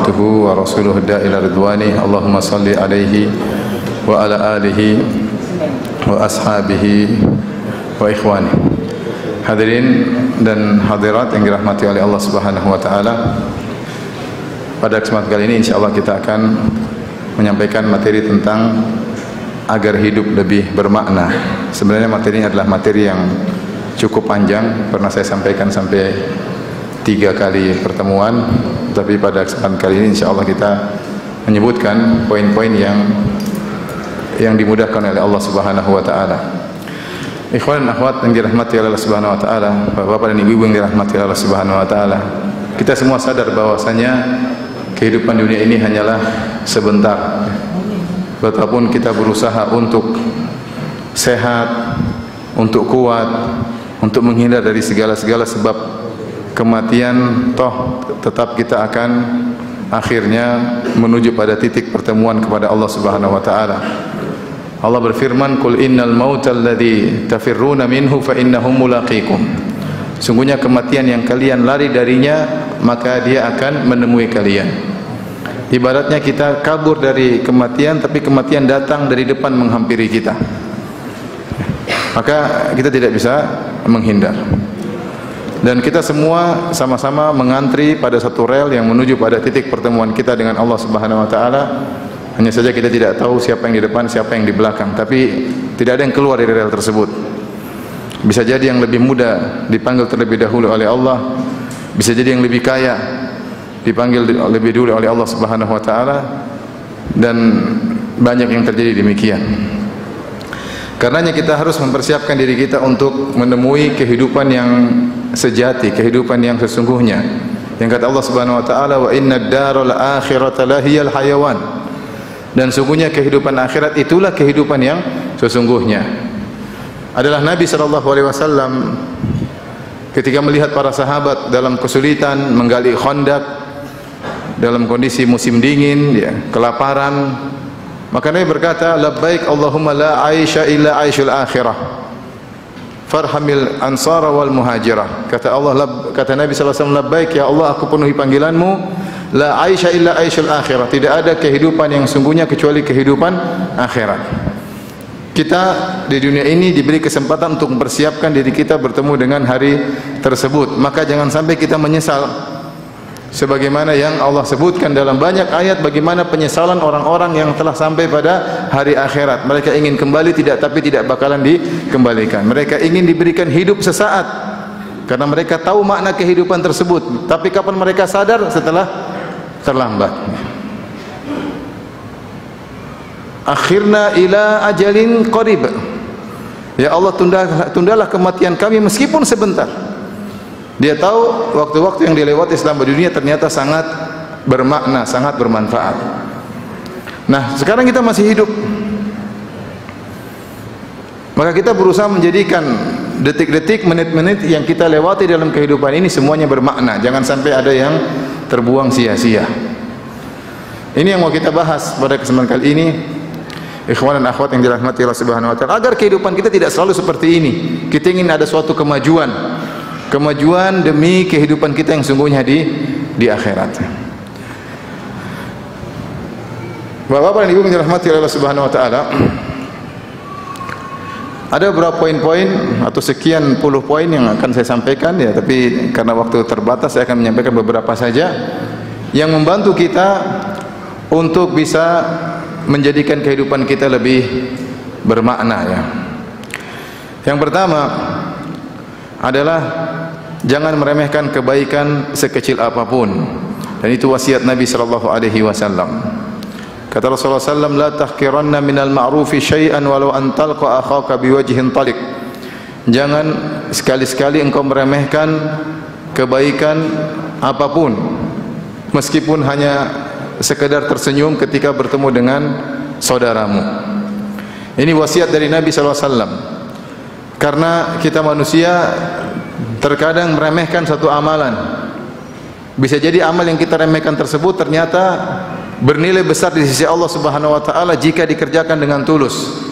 abduhu wa rasuluhu ila ridwani. Allahumma salli alaihi wa ala alihi wa ashabihi wa ikhwani. Hadirin dan hadirat yang dirahmati oleh Allah Subhanahu wa taala. Pada kesempatan kali ini insyaallah kita akan menyampaikan materi tentang agar hidup lebih bermakna. Sebenarnya materi ini adalah materi yang cukup panjang, pernah saya sampaikan sampai 3 kali pertemuan, tapi pada kesempatan kali ini insyaallah kita menyebutkan poin-poin yang dimudahkan oleh Allah Subhanahu wa taala. Ikhwan dan akhwat yang dirahmati oleh Allah Subhanahu wa taala, Bapak dan Ibu yang dirahmati oleh Allah Subhanahu wa taala. Kita semua sadar bahwasanya kehidupan dunia ini hanyalah sebentar. Betapapun kita berusaha untuk sehat, untuk kuat, untuk menghindar dari segala-segala sebab kematian, toh tetap kita akan akhirnya menuju pada titik pertemuan kepada Allah Subhanahu wa taala. Allah berfirman, "Qul innal mautal ladzi tafirruna minhu fa innahu mulaqikum." Sungguhnya kematian yang kalian lari darinya, maka dia akan menemui kalian. Ibaratnya kita kabur dari kematian, tapi kematian datang dari depan menghampiri kita. Maka kita tidak bisa menghindar. Dan kita semua sama-sama mengantri pada satu rel yang menuju pada titik pertemuan kita dengan Allah Subhanahu wa taala. Hanya saja kita tidak tahu siapa yang di depan, siapa yang di belakang, tapi tidak ada yang keluar dari rel tersebut. Bisa jadi yang lebih muda dipanggil terlebih dahulu oleh Allah, bisa jadi yang lebih kaya dipanggil lebih dulu oleh Allah Subhanahu wa taala, dan banyak yang terjadi demikian. Karenanya kita harus mempersiapkan diri kita untuk menemui kehidupan yang sejati, kehidupan yang sesungguhnya. Yang kata Allah Subhanahu wa taala, "Wa innad daral akhirata lahiyal hayawan." Dan sungguhnya kehidupan akhirat itulah kehidupan yang sesungguhnya. Adalah Nabi sallallahu alaihi wasallam ketika melihat para sahabat dalam kesulitan menggali khandak dalam kondisi musim dingin, ya, kelaparan, maka Nabi berkata, "Labbaik Allahumma la aisha illa aishul akhirah. Farhamil ansara wal muhajirah." Kata Allah, kata Nabi sallallahu alaihi wasallam, "Labbaik ya Allah, aku penuhi panggilanmu. La aisha illa aishul akhirah." Tidak ada kehidupan yang sungguhnya kecuali kehidupan akhirat. Kita di dunia ini diberi kesempatan untuk mempersiapkan diri kita bertemu dengan hari tersebut. Maka jangan sampai kita menyesal. Sebagaimana yang Allah sebutkan dalam banyak ayat, bagaimana penyesalan orang-orang yang telah sampai pada hari akhirat. Mereka ingin kembali tapi tidak bakalan dikembalikan. Mereka ingin diberikan hidup sesaat karena mereka tahu makna kehidupan tersebut. Tapi kapan mereka sadar? Setelah terlambat. Akhirna ila ajalin qarib. Ya Allah, tundalah kematian kami meskipun sebentar. Dia tahu waktu-waktu yang dilewati selama dunia ternyata sangat bermakna, sangat bermanfaat. Nah, sekarang kita masih hidup. Maka kita berusaha menjadikan detik-detik, menit-menit yang kita lewati dalam kehidupan ini semuanya bermakna. Jangan sampai ada yang terbuang sia-sia. Ini yang mau kita bahas pada kesempatan kali ini. Ikhwan dan akhwat yang dirahmati Allah Subhanahu wa taala, agar kehidupan kita tidak selalu seperti ini. Kita ingin ada suatu kemajuan demi kehidupan kita yang sungguhnya di akhirat. Bapak dan Ibu yang dirahmati Allah Subhanahu wa taala, ada beberapa poin-poin atau sekian puluh poin yang akan saya sampaikan, ya, tapi karena waktu terbatas saya akan menyampaikan beberapa saja yang membantu kita untuk bisa menjadikan kehidupan kita lebih bermakna, ya. Yang pertama adalah jangan meremehkan kebaikan sekecil apapun, dan itu wasiat Nabi sallallahu alaihi wasallam. Kata Rasulullah sallallahu alaihi wasallam, "La tahqiranna minal ma'rufi syai'an walau an talqa akhaka biwajhin taliq." Jangan sekali-sekali engkau meremehkan kebaikan apapun, meskipun hanya sekedar tersenyum ketika bertemu dengan saudaramu. Ini wasiat dari Nabi sallallahu alaihi wasallam. Karena kita manusia terkadang meremehkan satu amalan. Bisa jadi amal yang kita remehkan tersebut ternyata bernilai besar di sisi Allah Subhanahu wa taala jika dikerjakan dengan tulus.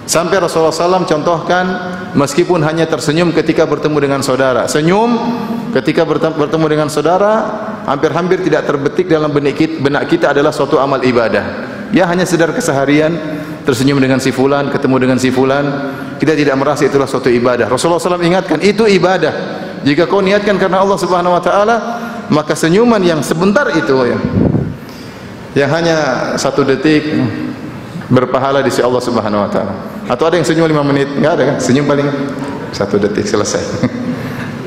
Sampai Rasulullah SAW contohkan, meskipun hanya tersenyum ketika bertemu dengan saudara. Senyum ketika bertemu dengan saudara, hampir-hampir tidak terbetik dalam benak kita adalah suatu amal ibadah. Ya hanya sekedar keseharian, tersenyum dengan si fulan, ketemu dengan si fulan, kita tidak merasa itulah suatu ibadah. Rasulullah SAW ingatkan, itu ibadah. Jika kau niatkan karena Allah Subhanahu Wa Taala, maka senyuman yang sebentar itu yang hanya 1 detik berpahala di sisi Allah Subhanahu Wa Taala. Atau ada yang senyum 5 menit? Enggak ada kan? Senyum paling 1 detik selesai.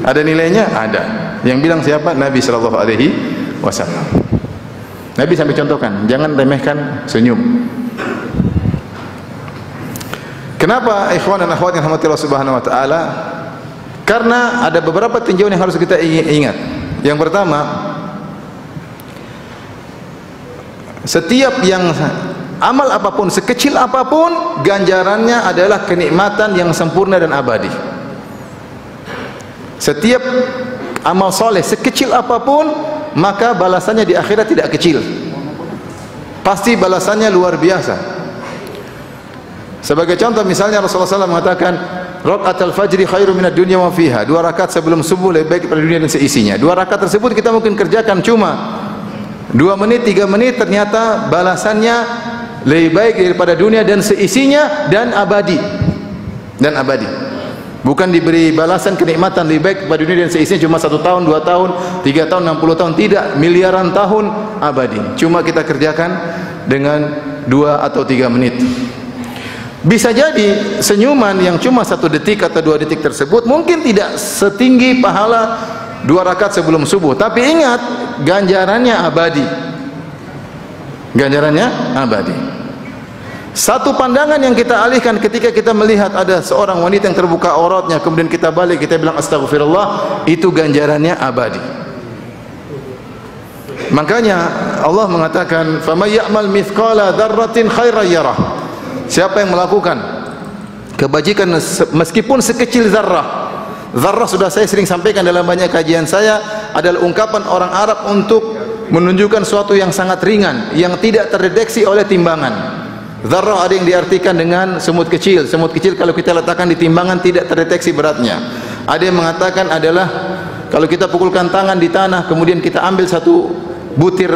Ada nilainya? Ada. Yang bilang siapa? Nabi Sallallahu Alaihi Wasallam. Nabi sampai contohkan, jangan remehkan senyum. Kenapa ikhwan dan akhwat yang rahmati Allah Subhanahu Wa Taala? Karena ada beberapa tinjauan yang harus kita ingat. Yang pertama, setiap yang amal apapun, sekecil apapun, ganjarannya adalah kenikmatan yang sempurna dan abadi. Setiap amal soleh sekecil apapun, maka balasannya di akhirat tidak kecil, pasti balasannya luar biasa. Sebagai contoh misalnya Rasulullah SAW mengatakan, rakaatul fajri khairu minad dunya wa fiha. 2 rakaat sebelum subuh lebih baik daripada dunia dan seisinya. 2 rakaat tersebut kita mungkin kerjakan cuma 2 menit, 3 menit, ternyata balasannya lebih baik daripada dunia dan seisinya dan abadi. Dan abadi. Bukan diberi balasan kenikmatan lebih baik pada dunia dan seisinya cuma 1 tahun, 2 tahun, 3 tahun, 60 tahun, tidak, miliaran tahun abadi. Cuma kita kerjakan dengan 2 atau 3 menit. Bisa jadi senyuman yang cuma 1 detik atau 2 detik tersebut mungkin tidak setinggi pahala 2 rakaat sebelum subuh, tapi ingat, ganjarannya abadi. Ganjarannya abadi. Satu pandangan yang kita alihkan ketika kita melihat ada seorang wanita yang terbuka auratnya, kemudian kita balik, kita bilang astagfirullah, itu ganjarannya abadi. Makanya Allah mengatakan, "Faman ya'mal mithqala dzarratin khairan yarah." Siapa yang melakukan kebajikan meskipun sekecil zarrah. Zarrah sudah saya sering sampaikan dalam banyak kajian saya, adalah ungkapan orang Arab untuk menunjukkan suatu yang sangat ringan, yang tidak terdeteksi oleh timbangan. Zarrah ada yang diartikan dengan semut kecil. Semut kecil kalau kita letakkan di timbangan tidak terdeteksi beratnya. Ada yang mengatakan adalah kalau kita pukulkan tangan di tanah, kemudian kita ambil 1 butir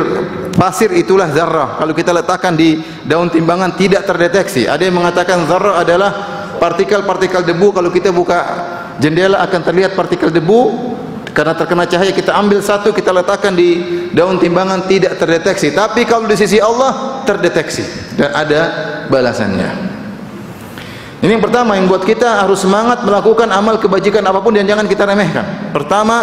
pasir, itulah zarrah. Kalau kita letakkan di daun timbangan tidak terdeteksi. Ada yang mengatakan zarrah adalah partikel-partikel debu. Kalau kita buka jendela akan terlihat partikel debu karena terkena cahaya. Kita ambil 1, kita letakkan di daun timbangan, tidak terdeteksi. Tapi kalau di sisi Allah terdeteksi dan ada balasannya. Ini yang pertama yang buat kita harus semangat melakukan amal kebajikan apapun dan jangan kita remehkan. Pertama,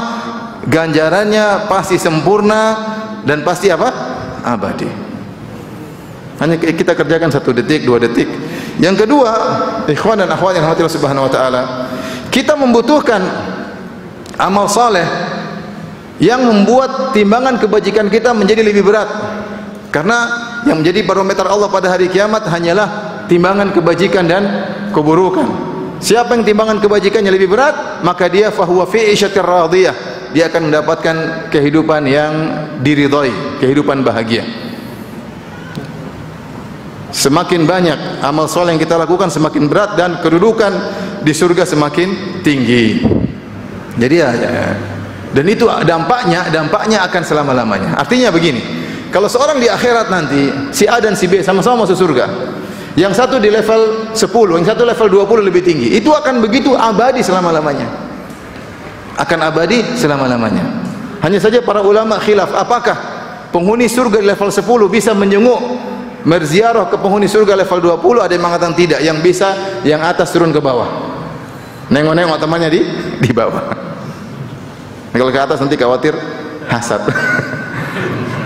ganjarannya pasti sempurna dan pasti apa? Abadi. Hanya kita kerjakan 1 detik, 2 detik. Yang kedua, ikhwan dan akhwat yang rahmati Allah Subhanahu Wa Taala, kita membutuhkan amal saleh yang membuat timbangan kebajikan kita menjadi lebih berat. Karena yang menjadi barometer Allah pada hari kiamat hanyalah timbangan kebajikan dan keburukan. Siapa yang timbangan kebajikannya lebih berat, maka dia fahuwa fi 'isyatir radiyah. Dia akan mendapatkan kehidupan yang diridhai, kehidupan bahagia. Semakin banyak amal soleh yang kita lakukan, semakin berat dan kedudukan di surga semakin tinggi. Jadi dan itu dampaknya akan selama-lamanya. Artinya begini, kalau seorang di akhirat nanti si A dan si B sama-sama masuk surga, yang satu di level 10, yang satu level 20 lebih tinggi, itu akan begitu abadi selama-lamanya. Akan abadi selama-lamanya. Hanya saja para ulama khilaf, apakah penghuni surga di level 10 bisa menjenguk, merziarah ke penghuni surga level 20? Ada yang mengatakan tidak, yang bisa yang atas turun ke bawah, nengok-nengok temannya di bawah. Kalau ke atas nanti khawatir hasad.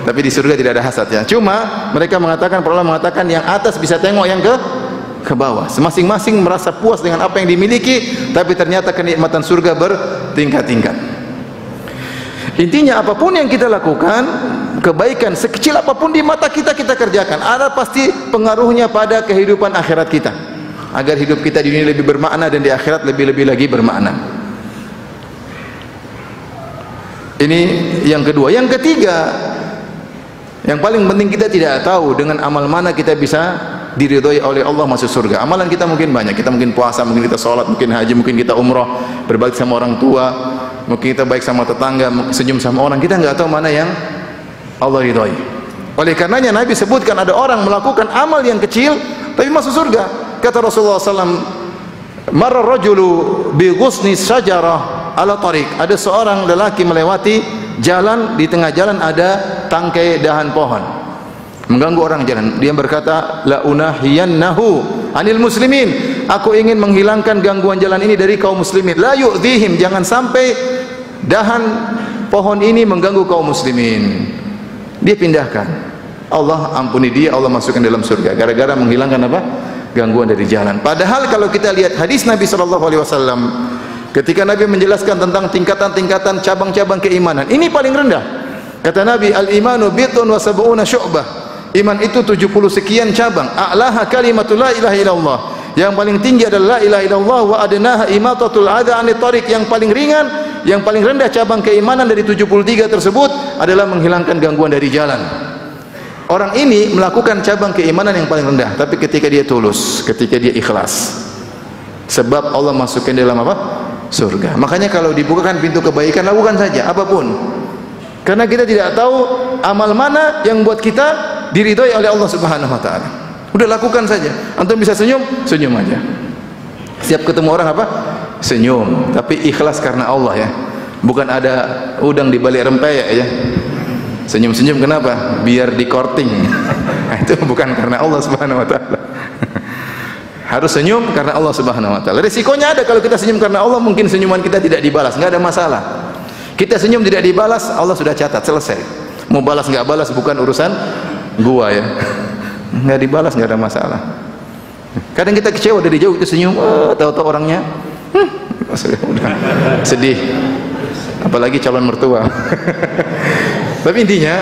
Tapi di surga tidak ada hasad ya. Cuma mereka mengatakan, para ulama mengatakan yang atas bisa tengok yang ke bawah. Masing-masing merasa puas dengan apa yang dimiliki, tapi ternyata kenikmatan surga bertingkat-tingkat. Intinya apapun yang kita lakukan, kebaikan sekecil apapun di mata kita, kita kerjakan. Ada pasti pengaruhnya pada kehidupan akhirat kita. Agar hidup kita di dunia lebih bermakna dan di akhirat lebih-lebih lagi bermakna. Ini yang kedua. Yang ketiga, yang paling penting, kita tidak tahu dengan amal mana kita bisa diridhoi oleh Allah masuk surga. Amalan kita mungkin banyak, kita mungkin puasa, mungkin kita sholat, mungkin haji, mungkin kita umrah, berbakti sama orang tua, mungkin kita baik sama tetangga, senyum sama orang, kita nggak tahu mana yang Allah ridhoi. Oleh karenanya Nabi sebutkan ada orang melakukan amal yang kecil tapi masuk surga. Kata Rasulullah SAW, marra rajulu bi ghusni syajarah ala tariq. Ada seorang lelaki melewati jalan, di tengah jalan ada tangkai dahan pohon, mengganggu orang jalan. Dia berkata, la unahiyannahu anil muslimin. Aku ingin menghilangkan gangguan jalan ini dari kaum muslimin. La yu'dhihim, jangan sampai dahan pohon ini mengganggu kaum muslimin. Dia pindahkan. Allah ampuni dia, Allah masukkan dalam surga gara-gara menghilangkan apa? Gangguan dari jalan. Padahal kalau kita lihat hadis Nabi SAW, ketika Nabi menjelaskan tentang tingkatan-tingkatan cabang-cabang keimanan, ini paling rendah. Kata Nabi, al-imanu bid'un wa sab'una syu'bah. Iman itu 70 sekian cabang. A'laha kalimatul la ilaha illallah. Yang paling tinggi adalah la ilaha illallah, wa adnaha imatatul adha 'anit thariq. Yang paling ringan, yang paling rendah cabang keimanan dari 73 tersebut adalah menghilangkan gangguan dari jalan. Orang ini melakukan cabang keimanan yang paling rendah, tapi ketika dia tulus, ketika dia ikhlas, sebab Allah masukkan dalam apa? Surga. Makanya kalau dibukakan pintu kebaikan, lakukan saja apapun, karena kita tidak tahu amal mana yang buat kita diridhoi oleh Allah Subhanahu wa taala. Udah lakukan saja. Antum bisa senyum, senyum aja. Setiap ketemu orang apa? Senyum, tapi ikhlas karena Allah ya. Bukan ada udang di balik rempeyek ya. Senyum-senyum kenapa? Biar di korting. Nah, itu bukan karena Allah Subhanahu wa taala. Harus senyum karena Allah Subhanahu wa taala. Risikonya ada kalau kita senyum karena Allah, mungkin senyuman kita tidak dibalas, enggak ada masalah. Kita senyum tidak dibalas, Allah sudah catat, selesai. Mau balas enggak balas bukan urusan gua ya. Enggak dibalas enggak ada masalah. Kadang kita kecewa dari jauh itu senyum, tahu-tahu orangnya udah sedih. Apalagi calon mertua. Tapi intinya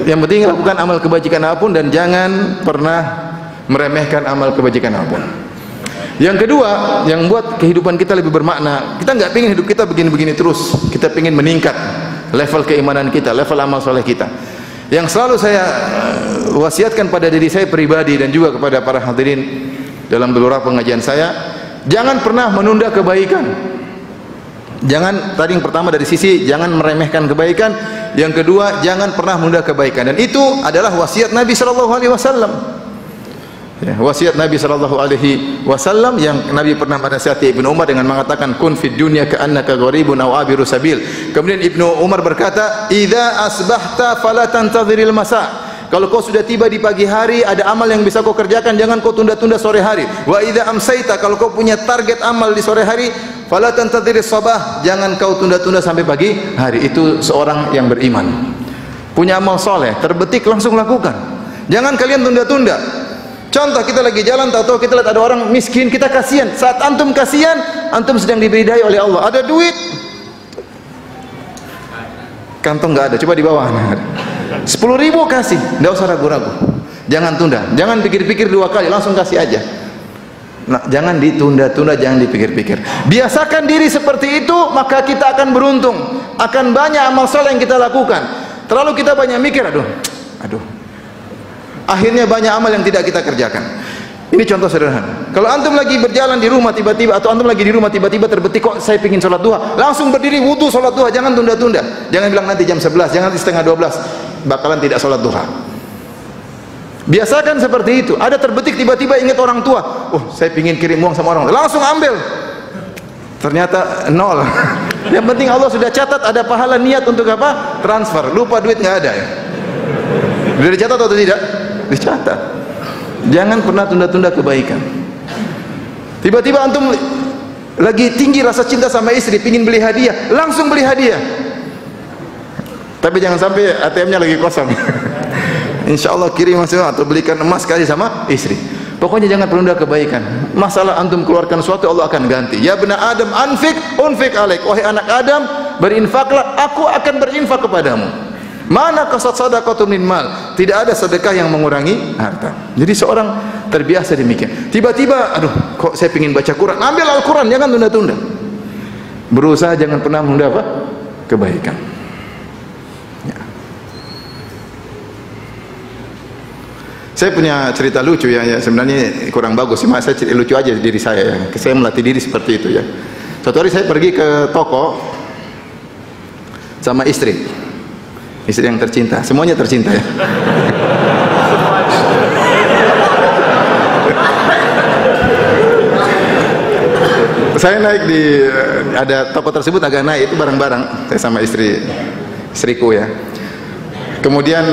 yang penting lakukan amal kebajikan apapun dan jangan pernah meremehkan amal kebajikan apapun. Yang kedua, yang buat kehidupan kita lebih bermakna, kita nggak pengen hidup kita begini-begini terus. Kita pengen meningkat level keimanan kita, level amal soleh kita. Yang selalu saya wasiatkan pada diri saya pribadi dan juga kepada para hadirin dalam beberapa pengajian saya, jangan pernah menunda kebaikan. Jangan, tadi yang pertama dari sisi jangan meremehkan kebaikan, yang kedua jangan pernah menunda kebaikan, dan itu adalah wasiat Nabi sallallahu alaihi wasallam. Ya, wasiat Nabi sallallahu alaihi wasallam yang Nabi pernah menasihati Ibnu Umar dengan mengatakan kun fid dunya ka'annaka gharibun aw abiru sabil. Kemudian Ibnu Umar berkata, "Idza asbahta fala tantadhiril masa." Kalau kau sudah tiba di pagi hari, ada amal yang bisa kau kerjakan, jangan kau tunda-tunda sore hari. Wa idza amsayta, kalau kau punya target amal di sore hari, fala tantadhiris sabah, jangan kau tunda-tunda sampai pagi hari. Itu seorang yang beriman. Punya amal soleh, terbetik langsung lakukan. Jangan kalian tunda-tunda. Contoh, kita lagi jalan, tahu-tahu kita lihat ada orang miskin, kita kasihan. Saat antum kasihan, antum sedang diberi daya oleh Allah. Ada duit, kantong nggak ada, coba di bawah. 10.000 kasih, nggak usah ragu-ragu. Jangan tunda, jangan pikir-pikir dua kali, langsung kasih aja. Nah, jangan ditunda-tunda, jangan dipikir-pikir. Biasakan diri seperti itu, maka kita akan beruntung. Akan banyak amal saleh yang kita lakukan. Terlalu kita banyak mikir, aduh. Akhirnya banyak amal yang tidak kita kerjakan. Ini contoh sederhana. Kalau antum lagi berjalan di rumah tiba-tiba, atau antum lagi di rumah tiba-tiba terbetik, kok saya pingin sholat duha, langsung berdiri wudu sholat duha, jangan tunda-tunda. Jangan bilang nanti jam 11, jangan nanti setengah 12, bakalan tidak sholat duha. Biasakan seperti itu. Ada terbetik tiba-tiba ingat orang tua, oh saya pingin kirim uang sama orang, langsung ambil. Ternyata nol. Yang penting Allah sudah catat ada pahala niat untuk apa? Transfer. Lupa duit nggak ada ya. Sudah dicatat atau tidak? Dicatat. Jangan pernah tunda-tunda kebaikan. Tiba-tiba antum lagi tinggi rasa cinta sama istri, pingin beli hadiah, langsung beli hadiah. Tapi jangan sampai ATM-nya lagi kosong. Insya Allah kirim masing atau belikan emas kasih sama istri. Pokoknya jangan penunda kebaikan. Masalah antum keluarkan sesuatu, Allah akan ganti. Ya bena Adam anfik, unfik alaik. Wahai anak Adam, berinfaklah, aku akan berinfak kepadamu. Mana kasat sadaqatu min mal? Tidak ada sedekah yang mengurangi harta. Jadi seorang terbiasa demikian. Tiba-tiba, aduh, kok saya ingin baca Quran? Ambil Al-Quran, jangan tunda-tunda. Berusaha jangan pernah menunda apa? Kebaikan. Ya. Saya punya cerita lucu ya, sebenarnya kurang bagus sih, saya cerita lucu aja diri saya ya. Saya melatih diri seperti itu ya. Suatu hari saya pergi ke toko sama istri yang tercinta, semuanya tercinta ya. Saya naik di ada toko tersebut, agak naik itu barang-barang saya sama istriku ya. Kemudian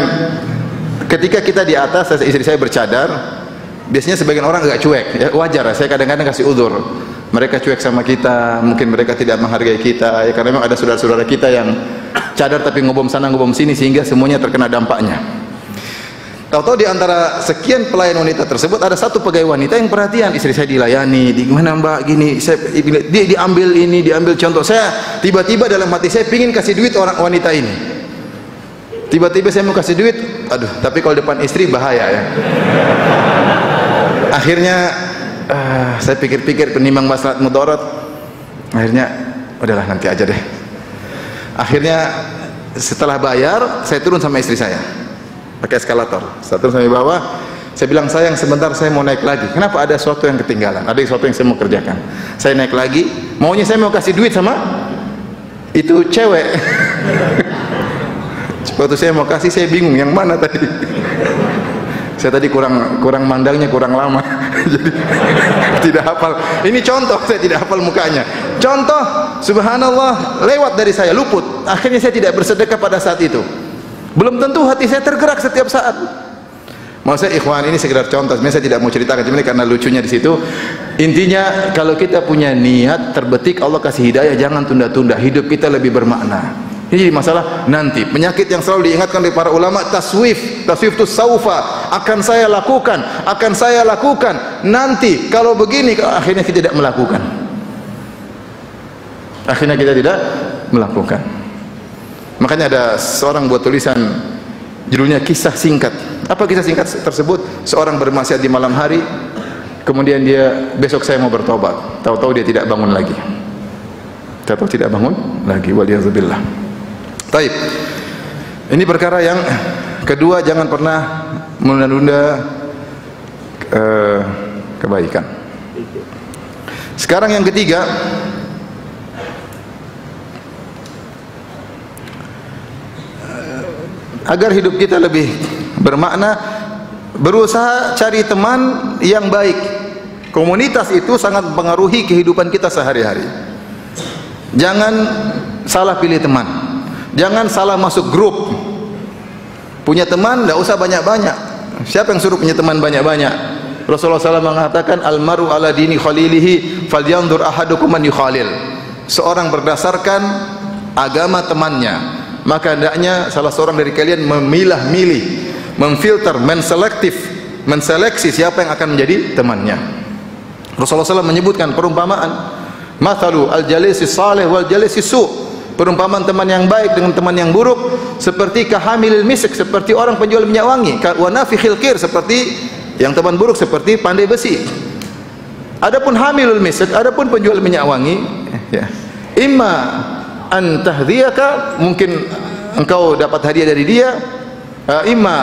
ketika kita di atas, istri saya bercadar. Biasanya sebagian orang agak cuek ya, wajar ya, saya kadang-kadang kasih udzur. Mereka cuek sama kita, mungkin mereka tidak menghargai kita ya, karena memang ada saudara-saudara kita yang cadar tapi ngobom sana ngobom sini sehingga semuanya terkena dampaknya. Tahu-tahu di antara sekian pelayan wanita tersebut ada satu pegawai wanita yang perhatian, istri saya dilayani, di gimana mbak gini, dia diambil ini, diambil contoh. Saya tiba-tiba dalam hati saya pingin kasih duit orang wanita ini. Tiba-tiba saya mau kasih duit, aduh, tapi kalau depan istri bahaya ya. Akhirnya saya pikir-pikir penimbang maslahat mudarat, akhirnya udahlah nanti aja deh. Akhirnya setelah bayar, saya turun sama istri saya pakai eskalator. Saya turun sampai bawah, saya bilang sayang sebentar saya mau naik lagi. Kenapa? Ada sesuatu yang ketinggalan, ada sesuatu yang saya mau kerjakan. Saya naik lagi, maunya saya mau kasih duit sama itu cewek. Waktu saya mau kasih, saya bingung yang mana tadi. Saya tadi kurang mandangnya, kurang lama. Jadi tidak hafal. Ini contoh, saya tidak hafal mukanya. Contoh, subhanallah, lewat dari saya, luput. Akhirnya saya tidak bersedekah pada saat itu. Belum tentu hati saya tergerak setiap saat. Maksudnya ikhwan, ini sekedar contoh. Sebenarnya saya tidak mau ceritakan, cuma karena lucunya di situ. Intinya kalau kita punya niat terbetik, Allah kasih hidayah, jangan tunda-tunda. Hidup kita lebih bermakna. Ini jadi masalah nanti. Penyakit yang selalu diingatkan oleh para ulama, taswif itu saufa, akan saya lakukan nanti. Kalau begini, akhirnya kita tidak melakukan. Makanya ada seorang buat tulisan judulnya kisah singkat. Apa kisah singkat tersebut? Seorang bermaksiat di malam hari, kemudian dia besok saya mau bertobat. Tahu-tahu dia tidak bangun lagi. Waliyadzubillah. Taib. Ini perkara yang kedua, jangan pernah menunda-nunda kebaikan. Sekarang yang ketiga, agar hidup kita lebih bermakna, berusaha cari teman yang baik. Komunitas itu sangat mempengaruhi kehidupan kita sehari-hari. Jangan salah pilih teman. Jangan salah masuk grup. Punya teman tidak usah banyak-banyak. Siapa yang suruh punya teman banyak-banyak? Rasulullah SAW mengatakan, almaru ala dini khalilihi falyanzur ahadukum man yukhalil. Seorang berdasarkan agama temannya, maka hendaknya salah seorang dari kalian memilah-milih, memfilter, menseleksi siapa yang akan menjadi temannya. Rasulullah SAW menyebutkan perumpamaan, mathalu al-jalisi salih wal jalisi su'. Perumpamaan teman yang baik dengan teman yang buruk seperti kahamilil misk, seperti orang penjual minyak wangi, wa nafikhil qir, seperti yang teman buruk seperti pandai besi. Adapun hamilul misk, adapun penjual minyak wangi, ya, imma an tahdhiyaka, mungkin engkau dapat hadiah dari dia, imma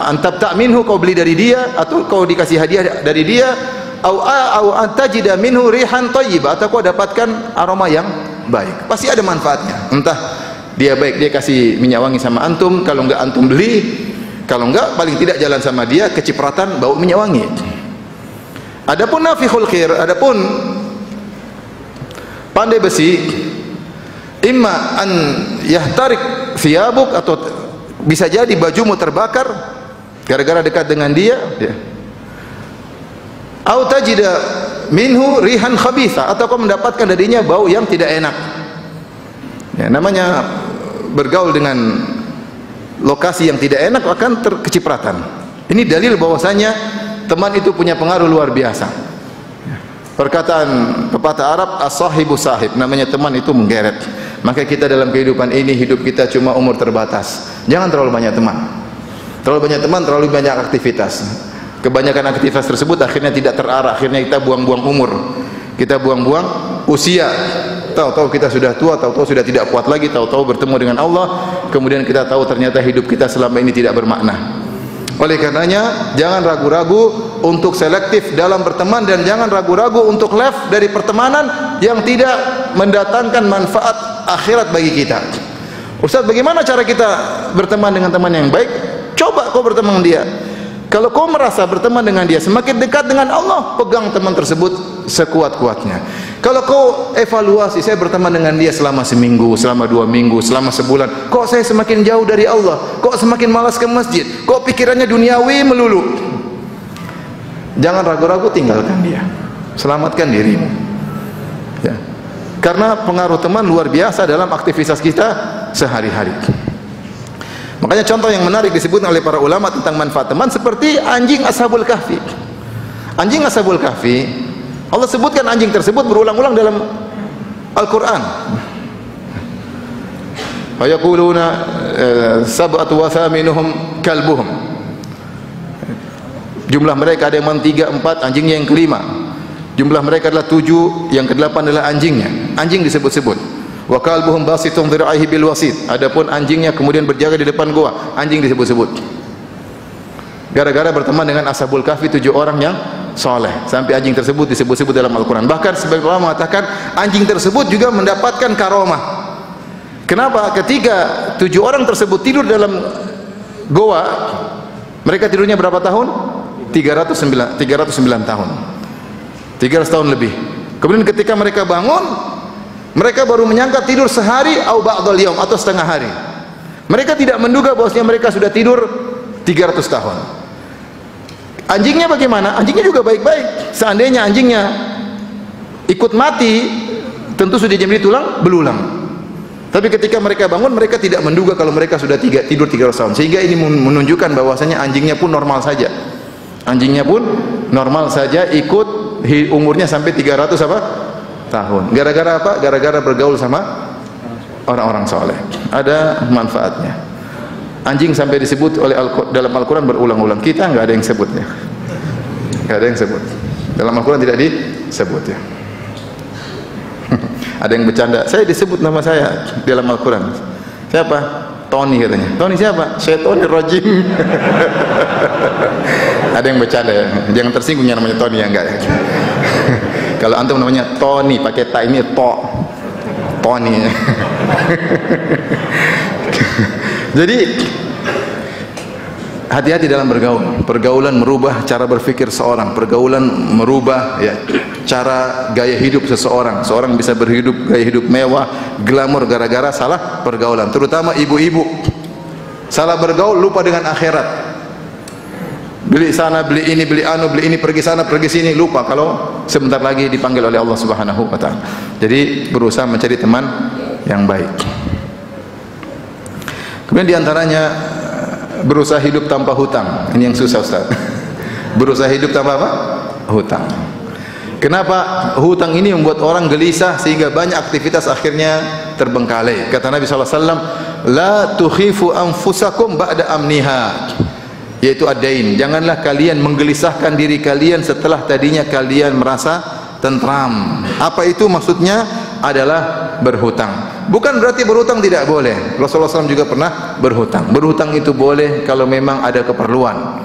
an tabta' minhu, kau beli dari dia, atau kau dikasih hadiah dari dia, au antajida minhu rihan thayyibah, atau kau dapatkan aroma yang baik. Pasti ada manfaatnya. Entah dia baik, dia kasih minyak wangi sama antum, kalau enggak antum beli, kalau enggak paling tidak jalan sama dia kecipratan bau minyak wangi. Adapun nafikhul khair, adapun pandai besi, imma an yahtarik thiyabuk, atau bisa jadi bajumu terbakar gara-gara dekat dengan dia, ya. Au tajida minhu rihan khabitha, atau kau mendapatkan darinya bau yang tidak enak. Ya, namanya bergaul dengan lokasi yang tidak enak akan terkecipratan. Ini dalil bahwasanya teman itu punya pengaruh luar biasa. Perkataan pepatah Arab, as-sahibu sahib, namanya teman itu menggeret. Maka kita dalam kehidupan ini, hidup kita cuma umur terbatas. Jangan terlalu banyak teman. Terlalu banyak teman, terlalu banyak aktivitas. Kebanyakan aktivitas tersebut akhirnya tidak terarah, akhirnya kita buang-buang umur, kita buang-buang usia. Tahu-tahu kita sudah tua, tahu-tahu sudah tidak kuat lagi, tahu-tahu bertemu dengan Allah, kemudian kita tahu ternyata hidup kita selama ini tidak bermakna. Oleh karenanya jangan ragu-ragu untuk selektif dalam berteman, dan jangan ragu-ragu untuk left dari pertemanan yang tidak mendatangkan manfaat akhirat bagi kita. Ustaz, bagaimana cara kita berteman dengan teman yang baik? Coba kau berteman dengan dia. Kalau kau merasa berteman dengan dia semakin dekat dengan Allah, pegang teman tersebut sekuat-kuatnya. Kalau kau evaluasi, saya berteman dengan dia selama seminggu, selama 2 minggu, selama sebulan, kok saya semakin jauh dari Allah, kok semakin malas ke masjid, kok pikirannya duniawi melulu, jangan ragu-ragu, tinggalkan dia, selamatkan dirimu ya. Karena pengaruh teman luar biasa dalam aktivitas kita sehari-hari. Makanya contoh yang menarik disebutkan oleh para ulama tentang manfaat teman seperti anjing Ashabul Kahfi. Anjing Ashabul Kahfi, Allah sebutkan anjing tersebut berulang-ulang dalam Al-Quran. Wa yaquluna sab'atu wa thaminuhum kalbuhum. Jumlah mereka ada yang 3, 4, anjingnya yang kelima. Jumlah mereka adalah 7, yang ke-8 adalah anjingnya. Anjing disebut-sebut. Wa kalbuhum basitun dhira'ihi bil wasit. Adapun anjingnya kemudian berjaga di depan gua, anjing disebut-sebut. Gara-gara berteman dengan Ashabul Kahfi 7 orang yang soleh, sampai anjing tersebut disebut-sebut dalam Al-Quran. Bahkan sebagian ulama mengatakan anjing tersebut juga mendapatkan karomah. Kenapa? Ketika 7 orang tersebut tidur dalam goa, mereka tidurnya berapa tahun? 309 tahun, 300 tahun lebih. Kemudian ketika mereka bangun, mereka baru menyangka tidur sehari atau ba'dal yaum, atau setengah hari. Mereka tidak menduga bahwasanya mereka sudah tidur 300 tahun. Anjingnya bagaimana? Anjingnya juga baik-baik. Seandainya anjingnya ikut mati, tentu sudah jadi tulang belulang. Tapi ketika mereka bangun, mereka tidak menduga kalau mereka sudah tidur 300 tahun. Sehingga ini menunjukkan bahwasanya anjingnya pun normal saja. Anjingnya pun normal saja, ikut umurnya sampai 300 tahun. Gara-gara apa? Gara-gara bergaul sama orang-orang soleh. Ada manfaatnya. Anjing sampai disebut oleh dalam Al-Quran berulang-ulang. Kita nggak ada yang sebutnya. Nggak ada yang sebut. Dalam Al-Quran tidak disebut ya. Ada yang bercanda, saya disebut nama saya dalam Al-Quran. Siapa? Tony katanya. Tony siapa? Syaitonir rajim. Ada yang bercanda ya. Jangan tersinggung yang namanya Tony, ya enggak ya. Kalau antum namanya Tony pakai ta, ini Tony. Jadi hati-hati dalam bergaul. Pergaulan merubah cara berpikir seorang, pergaulan merubah ya cara gaya hidup seseorang. Seorang bisa gaya hidup mewah, glamor gara-gara salah pergaulan. Terutama ibu-ibu. Salah bergaul, lupa dengan akhirat. Beli sana, beli ini, beli anu, beli ini, pergi sana, pergi sini, lupa kalau sebentar lagi dipanggil oleh Allah Subhanahu wa taala. Jadi berusaha mencari teman yang baik. Kemudian diantaranya berusaha hidup tanpa hutang. Ini yang susah, Ustaz. Berusaha hidup tanpa apa? Hutang. Kenapa hutang ini membuat orang gelisah sehingga banyak aktivitas akhirnya terbengkalai? Kata Nabi sallallahu alaihi wasallam, "La tukhifu anfusakum ba'da amniha." Yaitu ad-dain. Janganlah kalian menggelisahkan diri kalian setelah tadinya kalian merasa tentram. Apa itu maksudnya? Adalah berhutang. Bukan berarti berhutang tidak boleh. Rasulullah SAW juga pernah berhutang. Berhutang itu boleh kalau memang ada keperluan.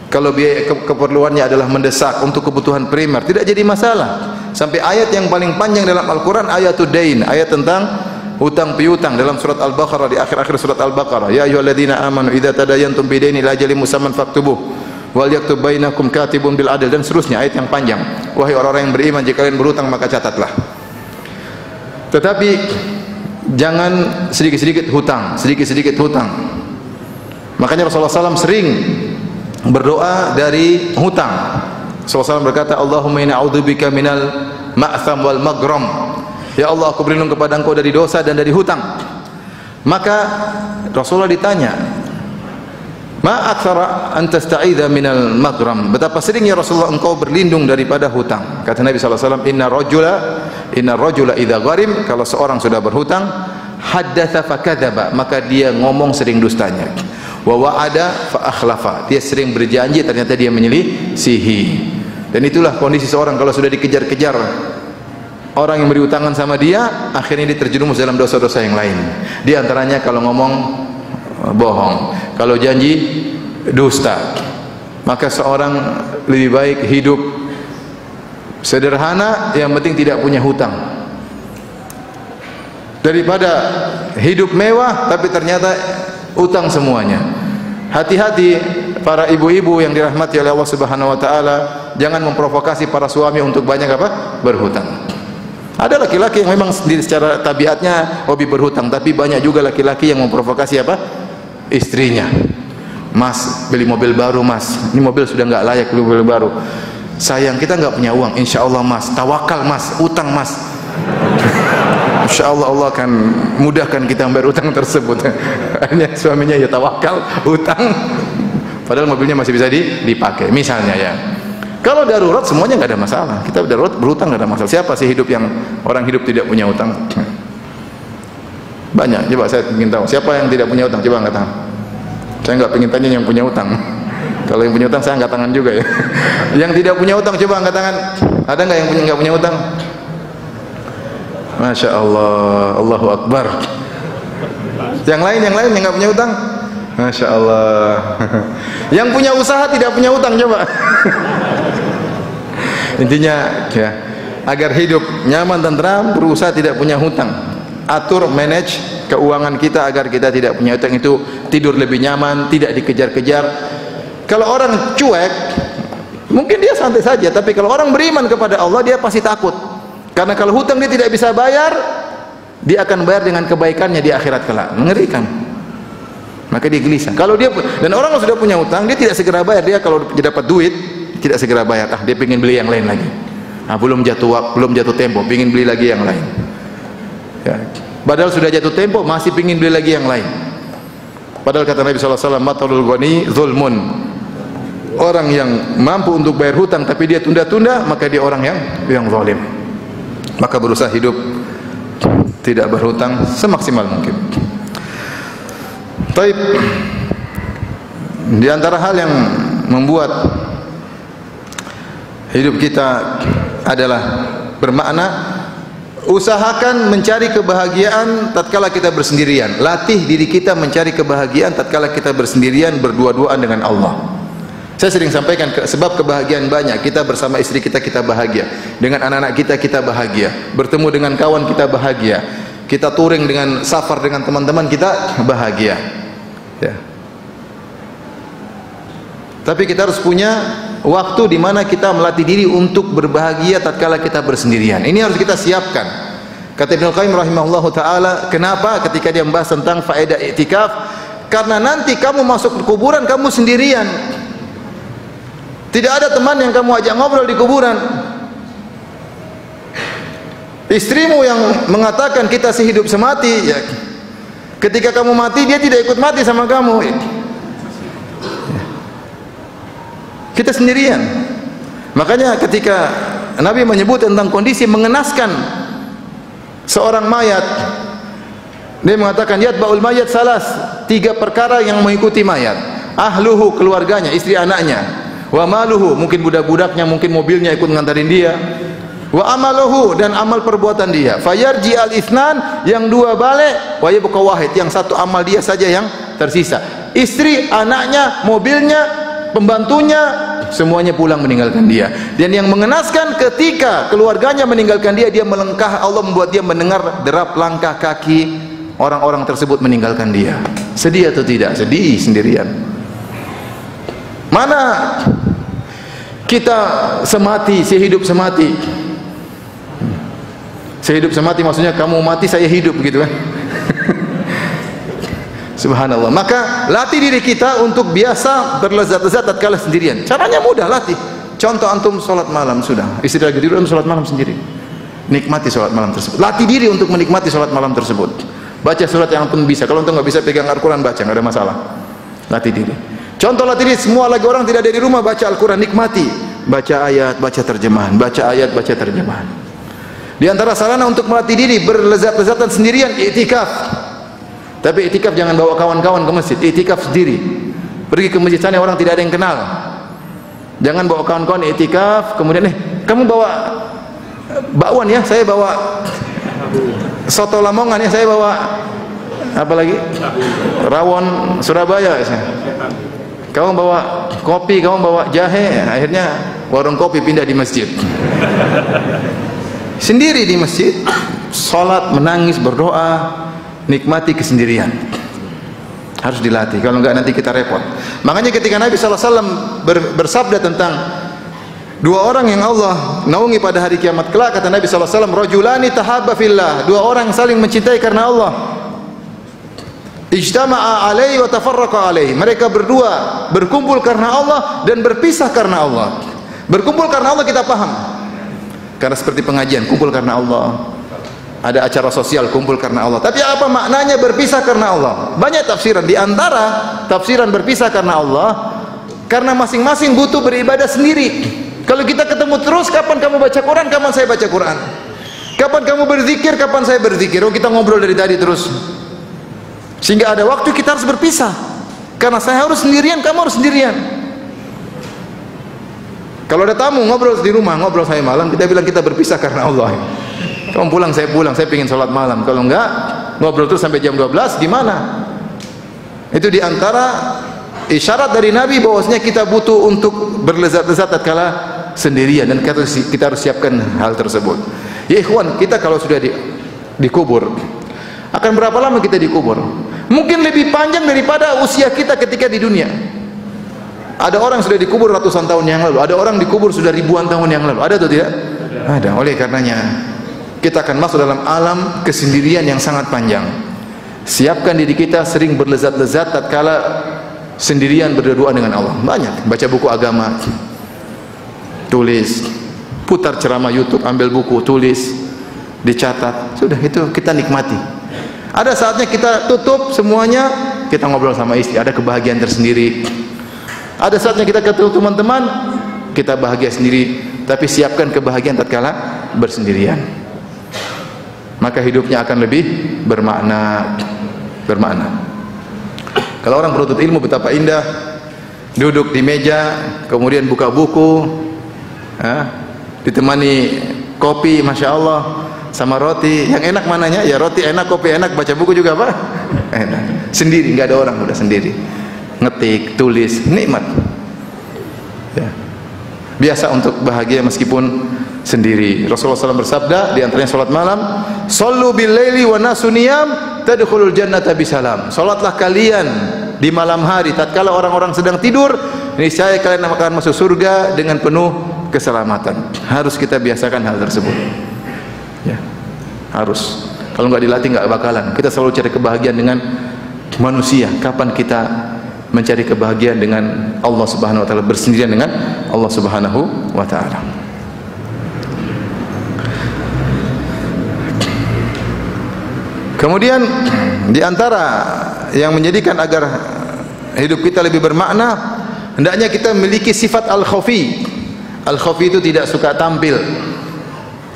Kalau biaya keperluannya adalah mendesak untuk kebutuhan primer, tidak jadi masalah. Sampai ayat yang paling panjang dalam Al-Quran, ayatul dain, ayat tentang hutang piutang dalam surat Al-Baqarah, di akhir-akhir surat Al-Baqarah. Ya ayyuhalladzina amanu idza tadayantum bidainin ila ajalin musamman faktubuh wal yaktub bainakum katibun bil adl, dan seterusnya, ayat yang panjang. Wahai orang-orang yang beriman, jika kalian berhutang maka catatlah. Tetapi jangan sedikit-sedikit hutang, sedikit-sedikit hutang. Makanya Rasulullah SAW sering berdoa dari hutang. Rasulullah SAW berkata, Allahumma inna a'udzubika minal ma'tham wal maghram. Ya Allah, aku berlindung kepada Engkau dari dosa dan dari hutang. Maka Rasulullah ditanya, ma aktsara an tasta'idza minal maghram. Betapa sering ya Rasulullah engkau berlindung daripada hutang. Kata Nabi sallallahu alaihi wasallam, inna rajula idza gharim, kalau seorang sudah berhutang, haddatsa fakadzaba, maka dia ngomong sering dustanya. Wa wa'ada fa akhlafa, dia sering berjanji ternyata dia menyelisihi. Dan itulah kondisi seorang kalau sudah dikejar-kejar orang yang beri utangan sama dia, akhirnya dia terjerumus dalam dosa-dosa yang lain. Di antaranya kalau ngomong bohong, kalau janji dusta. Maka seorang lebih baik hidup sederhana, yang penting tidak punya hutang, daripada hidup mewah tapi ternyata utang semuanya. Hati-hati para ibu-ibu yang dirahmati oleh Allah Subhanahu wa taala, jangan memprovokasi para suami untuk banyak berhutang. Ada laki-laki yang memang sendiri secara tabiatnya hobi berhutang, tapi banyak juga laki-laki yang memprovokasi istrinya. Mas, beli mobil baru mas, ini mobil sudah nggak layak beli mobil baru. Sayang, kita nggak punya uang. Insya Allah mas, tawakal mas, utang mas. Insya Allah Allah akan mudahkan kita membayar utang tersebut. Hanya suaminya ya tawakal, utang, padahal mobilnya masih bisa dipakai misalnya ya. Kalau darurat semuanya nggak ada masalah. Kita darurat berhutang nggak ada masalah. Siapa sih hidup yang orang hidup tidak punya utang? Banyak. Coba saya ingin tahu siapa yang tidak punya utang. Coba angkat tangan. Saya nggak ingin tanya yang punya utang. Kalau yang punya utang saya angkat tangan juga ya. Yang tidak punya utang coba angkat tangan. Ada nggak yang nggak punya utang? Masya Allah, Allahu Akbar. Yang lain yang nggak punya utang? Masya Allah. Yang punya usaha tidak punya utang coba. Intinya ya, agar hidup nyaman dan tenteram, berusaha tidak punya hutang. Atur, manage keuangan kita agar kita tidak punya hutang, itu tidur lebih nyaman, tidak dikejar-kejar. Kalau orang cuek, mungkin dia santai saja, tapi kalau orang beriman kepada Allah, dia pasti takut. Karena kalau hutang dia tidak bisa bayar, dia akan bayar dengan kebaikannya di akhirat kelak. Mengerikan. Maka dia gelisah. Kalau dia, dan orang yang sudah punya hutang, dia tidak segera bayar. Dia kalau dia dapat duit tidak segera bayar. Dia pengen beli yang lain lagi. Belum jatuh tempo, pengen beli lagi yang lain. Ya. Padahal sudah jatuh tempo, masih pengen beli lagi yang lain. Padahal kata Nabi SAW, matalul ghani zulmun. Orang yang mampu untuk bayar hutang tapi dia tunda-tunda, maka dia orang yang zalim. Maka berusaha hidup tidak berhutang semaksimal mungkin. Taib. Di antara hal yang membuat hidup kita adalah bermakna, usahakan mencari kebahagiaan tatkala kita bersendirian. Latih diri kita mencari kebahagiaan tatkala kita bersendirian, berdua-duaan dengan Allah. Saya sering sampaikan, sebab kebahagiaan banyak. Kita bersama istri kita, kita bahagia. Dengan anak-anak kita, kita bahagia. Bertemu dengan kawan, kita bahagia. Kita touring dengan safar dengan teman-teman, kita bahagia. Ya. Tapi kita harus punya waktu di mana kita melatih diri untuk berbahagia tatkala kita bersendirian. Ini harus kita siapkan. Kata Ibnu Qayyim rahimahullahu taala, kenapa ketika dia membahas tentang faedah i'tikaf? Karena nanti kamu masuk ke kuburan, kamu sendirian. Tidak ada teman yang kamu ajak ngobrol di kuburan. Istrimu yang mengatakan kita sehidup semati, ya. Ketika kamu mati, dia tidak ikut mati sama kamu. Kita sendirian. Makanya ketika Nabi menyebut tentang kondisi mengenaskan seorang mayat, dia mengatakan yatba'ul mayat salas, 3 perkara yang mengikuti mayat. Ahluhu, keluarganya, istri anaknya. Wa maluhu, mungkin budak-budaknya, mungkin mobilnya ikut ngantarin dia. Wa amaluhu, dan amal perbuatan dia. Fayarji al-ithnan, yang 2 balik, wa yabqa wahid, yang 1 amal dia saja yang tersisa. Istri, anaknya, mobilnya, pembantunya, semuanya pulang meninggalkan dia. Dan yang mengenaskan ketika keluarganya meninggalkan dia, dia melangkah, Allah membuat dia mendengar derap langkah kaki orang-orang tersebut meninggalkan dia. Sedih atau tidak? Sedih sendirian. Mana kita semati, sehidup semati. Sehidup semati maksudnya kamu mati saya hidup, gitu kan. Subhanallah. Maka latih diri kita untuk biasa berlezat-lezat tatkala sendirian. Caranya mudah, latih. Contoh, antum sholat malam sudah, istri lagi tidur, antum sholat malam sendiri. Nikmati sholat malam tersebut. Latih diri untuk menikmati sholat malam tersebut. Baca surat yang antum bisa. Kalau antum nggak bisa pegang Al-Quran, baca, nggak ada masalah. Latih diri. Contoh, latih diri. Semua lagi orang tidak ada di rumah, baca Al-Quran, nikmati. Baca ayat, baca terjemahan. Baca ayat, baca terjemahan. Di antara sarana untuk melatih diri berlezat-lezatan sendirian, i'tikaf. Tapi i'tikaf jangan bawa kawan-kawan ke masjid, i'tikaf sendiri. Pergi ke masjid sana orang tidak ada yang kenal. Jangan bawa kawan-kawan i'tikaf, kemudian kamu bawa bakwan ya, saya bawa soto Lamongan ya, saya bawa apa lagi? Rawon Surabaya. Kamu bawa kopi, kamu bawa jahe, akhirnya warung kopi pindah di masjid. Sendiri di masjid, sholat, menangis, berdoa, nikmati kesendirian. Harus dilatih, kalau enggak nanti kita repot. Makanya ketika Nabi SAW bersabda tentang dua orang yang Allah naungi pada hari kiamat kelak, kata Nabi SAW, rajulani tahabba fillah, dua orang yang saling mencintai karena Allah, ijtama'a alaihi wa tafarraqa alaihi, mereka berdua berkumpul karena Allah dan berpisah karena Allah. Berkumpul karena Allah kita paham, karena seperti pengajian, kumpul karena Allah. Ada acara sosial, kumpul karena Allah. Tapi apa maknanya berpisah karena Allah? Banyak tafsiran. Di antara tafsiran berpisah karena Allah, karena masing-masing butuh beribadah sendiri. Kalau kita ketemu terus, kapan kamu baca Quran, kapan saya baca Quran? Kapan kamu berzikir, kapan saya berzikir? Oh, kita ngobrol dari tadi terus. Sehingga ada waktu kita harus berpisah. Karena saya harus sendirian, kamu harus sendirian. Kalau ada tamu ngobrol di rumah, ngobrol saya malam, kita bilang kita berpisah karena Allah. Kamu pulang, saya pengen sholat malam. Kalau enggak, ngobrol terus sampai jam 12, gimana? Itu diantara isyarat dari Nabi bahwasanya kita butuh untuk berlezat-lezat tatkala sendirian, dan kita harus siapkan hal tersebut. Ya ikhwan, kita kalau sudah dikubur, akan berapa lama kita dikubur? Mungkin lebih panjang daripada usia kita ketika di dunia. Ada orang sudah dikubur ratusan tahun yang lalu, ada orang dikubur sudah ribuan tahun yang lalu. Ada atau tidak? Ada. Oleh karenanya kita akan masuk dalam alam kesendirian yang sangat panjang. Siapkan diri kita sering berlezat-lezat tatkala sendirian berdua dengan Allah. Banyak, baca buku agama, tulis, putar ceramah YouTube, ambil buku, tulis, dicatat. Sudah, itu kita nikmati. Ada saatnya kita tutup semuanya, kita ngobrol sama istri, ada kebahagiaan tersendiri. Ada saatnya kita ketemu teman-teman, kita bahagia sendiri. Tapi siapkan kebahagiaan tatkala bersendirian, maka hidupnya akan lebih bermakna. Kalau orang penuntut ilmu, betapa indah duduk di meja, kemudian buka buku, ditemani kopi, masya Allah, sama roti. Yang enak mananya? Ya roti enak, kopi enak, baca buku juga apa? Enak. Sendiri, nggak ada orang, udah sendiri. Ngetik, tulis, nikmat. Ya. Biasa untuk bahagia meskipun sendiri. Rasulullah SAW bersabda, di antaranya salat malam, "Shallu bil laili wa nasu niyam tadkhulul jannata bisalam." Salatlah kalian di malam hari tatkala orang-orang sedang tidur, niscaya kalian akan masuk surga dengan penuh keselamatan. Harus kita biasakan hal tersebut. Ya. Harus. Kalau nggak dilatih nggak bakalan. Kita selalu cari kebahagiaan dengan manusia. Kapan kita mencari kebahagiaan dengan Allah Subhanahu wa taala, bersendirian dengan Allah Subhanahu wa taala? Kemudian di antara yang menjadikan agar hidup kita lebih bermakna, hendaknya kita memiliki sifat al-khafi. Al-khafi itu tidak suka tampil.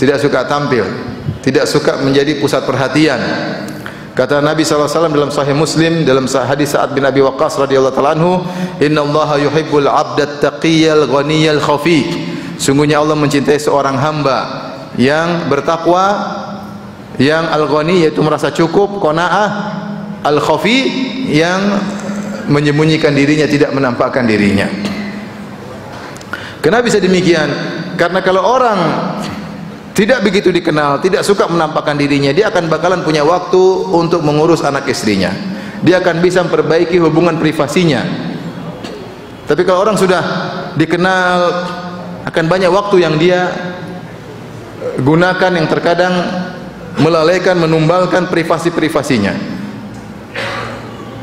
Tidak suka tampil, tidak suka menjadi pusat perhatian. Kata Nabi SAW dalam Sahih Muslim, dalam hadis Sa'ad bin Abi Waqqas radhiyallahu ta'ala anhu, "Innallaha yuhibbul 'abdat taqiyyal ghaniyal khafi." Sungguhnya Allah mencintai seorang hamba yang bertakwa, yang al-ghani yaitu merasa cukup, qanaah, al-khafi yang menyembunyikan dirinya, tidak menampakkan dirinya. Kenapa bisa demikian? Karena kalau orang tidak begitu dikenal, tidak suka menampakkan dirinya, dia akan bakalan punya waktu untuk mengurus anak istrinya. Dia akan bisa memperbaiki hubungan privasinya. Tapi kalau orang sudah dikenal, akan banyak waktu yang dia gunakan yang terkadang melalaikan, menumbalkan privasi-privasinya.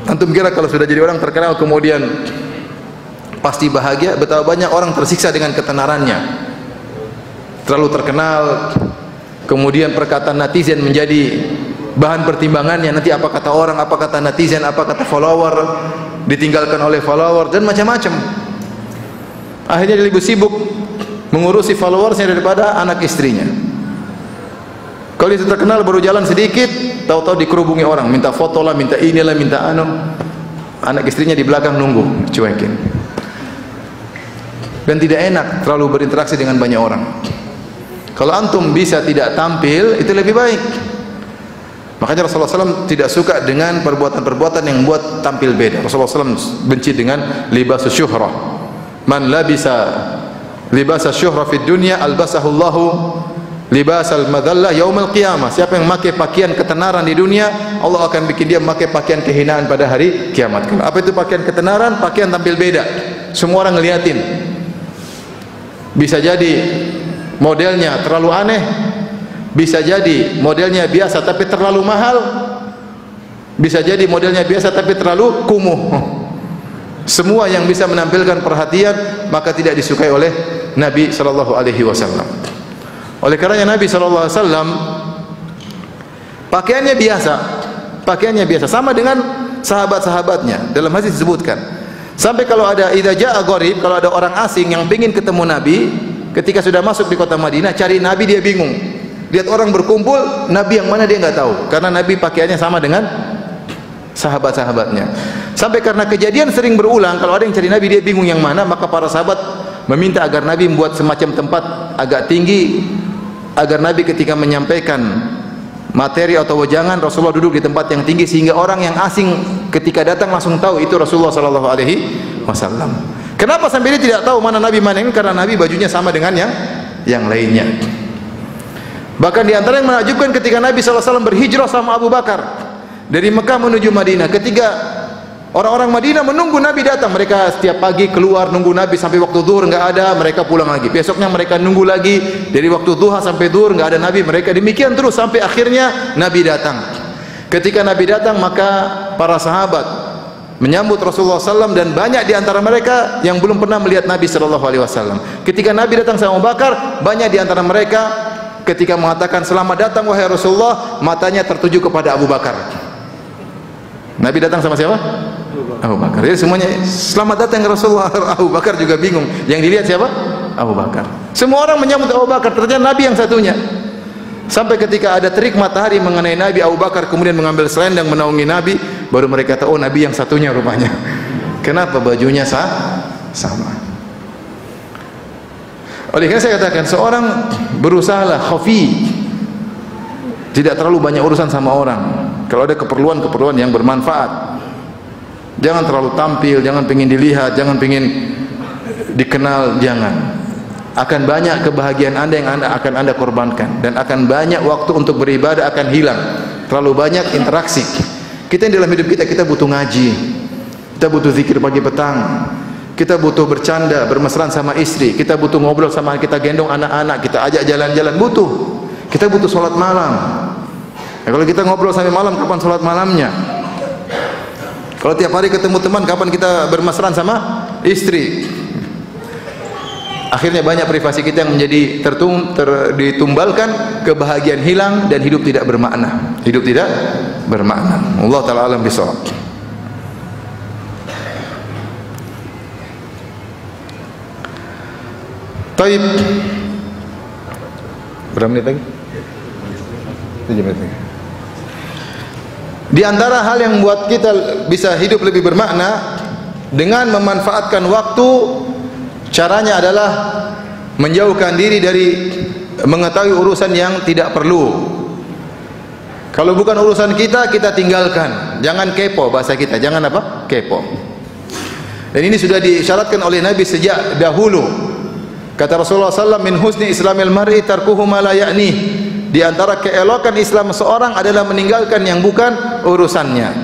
Antum kira kalau sudah jadi orang terkenal kemudian pasti bahagia? Betapa banyak orang tersiksa dengan ketenarannya. Terlalu terkenal, kemudian perkataan netizen menjadi bahan pertimbangannya. Nanti apa kata orang, apa kata netizen, apa kata follower, ditinggalkan oleh follower, dan macam-macam. Akhirnya dia lebih sibuk mengurusi followersnya daripada anak istrinya. Kalau itu terkenal baru jalan sedikit, tahu-tahu dikerubungi orang, minta foto lah, minta inilah, minta anu. Anak istrinya di belakang nunggu, cuekin. Dan tidak enak terlalu berinteraksi dengan banyak orang. Kalau antum bisa tidak tampil, itu lebih baik. Makanya Rasulullah SAW tidak suka dengan perbuatan-perbuatan yang membuat tampil beda. Rasulullah SAW benci dengan libas syuhrah. Man labisa libas syuhrah fid dunya albasahullahu libas al-madallah yaumil qiyamah. Siapa yang memakai pakaian ketenaran di dunia, Allah akan bikin dia memakai pakaian kehinaan pada hari kiamat. Apa itu pakaian ketenaran? Pakaian tampil beda. Semua orang ngeliatin. Bisa jadi modelnya terlalu aneh, bisa jadi modelnya biasa tapi terlalu mahal, bisa jadi modelnya biasa tapi terlalu kumuh. Semua yang bisa menampilkan perhatian maka tidak disukai oleh Nabi sallallahu alaihi wasallam. Oleh karenanya Nabi sallallahu alaihi wasallam pakaiannya biasa sama dengan sahabat-sahabatnya. Dalam hadis disebutkan, sampai kalau ada idza jaa gharib, kalau ada orang asing yang ingin ketemu Nabi, ketika sudah masuk di kota Madinah cari Nabi dia bingung. Lihat orang berkumpul, Nabi yang mana dia nggak tahu, karena Nabi pakaiannya sama dengan sahabat-sahabatnya. Sampai karena kejadian sering berulang, kalau ada yang cari Nabi dia bingung yang mana, maka para sahabat meminta agar Nabi membuat semacam tempat agak tinggi, agar Nabi ketika menyampaikan materi atau wejangan, Rasulullah duduk di tempat yang tinggi sehingga orang yang asing ketika datang langsung tahu itu Rasulullah sallallahu alaihi wasallam. Kenapa sampai dia tidak tahu mana Nabi mana ini? Karena Nabi bajunya sama dengan yang lainnya. Bahkan di antara yang menakjubkan ketika Nabi SAW berhijrah sama Abu Bakar dari Mekah menuju Madinah, ketika orang-orang Madinah menunggu Nabi datang, mereka setiap pagi keluar nunggu Nabi sampai waktu zuhur nggak ada, mereka pulang lagi. Besoknya mereka nunggu lagi dari waktu duha sampai zuhur nggak ada Nabi, mereka demikian terus sampai akhirnya Nabi datang. Ketika Nabi datang maka para sahabat menyambut Rasulullah SAW dan banyak di antara mereka yang belum pernah melihat Nabi SAW. Ketika Nabi datang sama Abu Bakar, banyak di antara mereka ketika mengatakan selamat datang wahai Rasulullah, matanya tertuju kepada Abu Bakar. Nabi datang sama siapa? Abu Bakar. Jadi semuanya selamat datang Rasulullah. Abu Bakar juga bingung. Yang dilihat siapa? Abu Bakar. Semua orang menyambut Abu Bakar, ternyata Nabi yang satunya. Sampai ketika ada terik matahari mengenai Nabi, Abu Bakar kemudian mengambil selendang menaungi Nabi, baru mereka tahu oh Nabi yang satunya rupanya. Kenapa bajunya sama? Oleh karena saya katakan seorang berusahalah khafi, tidak terlalu banyak urusan sama orang. Kalau ada keperluan-keperluan yang bermanfaat, jangan terlalu tampil, jangan pengin dilihat, jangan pengin dikenal, jangan. Akan banyak kebahagiaan Anda yang akan Anda korbankan, dan akan banyak waktu untuk beribadah akan hilang. Terlalu banyak interaksi. Kita yang dalam hidup kita butuh ngaji, kita butuh zikir pagi petang, kita butuh bercanda, bermesraan sama istri, kita butuh ngobrol sama, kita gendong anak-anak, kita ajak jalan-jalan, butuh. Kita butuh sholat malam. Nah, kalau kita ngobrol sampai malam, kapan sholat malamnya? Kalau tiap hari ketemu teman, kapan kita bermesraan sama istri? Akhirnya banyak privasi kita yang menjadi ditumbalkan, kebahagiaan hilang dan hidup tidak bermakna. Hidup tidak bermakna. Allah Ta'ala alam bisawab. Taib. Berapa menit lagi? 7 menit lagi. Di antara hal yang membuat kita bisa hidup lebih bermakna dengan memanfaatkan waktu, caranya adalah menjauhkan diri dari mengetahui urusan yang tidak perlu. Kalau bukan urusan kita, kita tinggalkan. Jangan kepo, bahasa kita. Jangan apa? Kepo. Dan ini sudah disyaratkan oleh Nabi sejak dahulu. Kata Rasulullah SAW, min husni islamil mar'i tarkuhu ma la ya'ni. Di antara keelokan Islam seorang adalah meninggalkan yang bukan urusannya.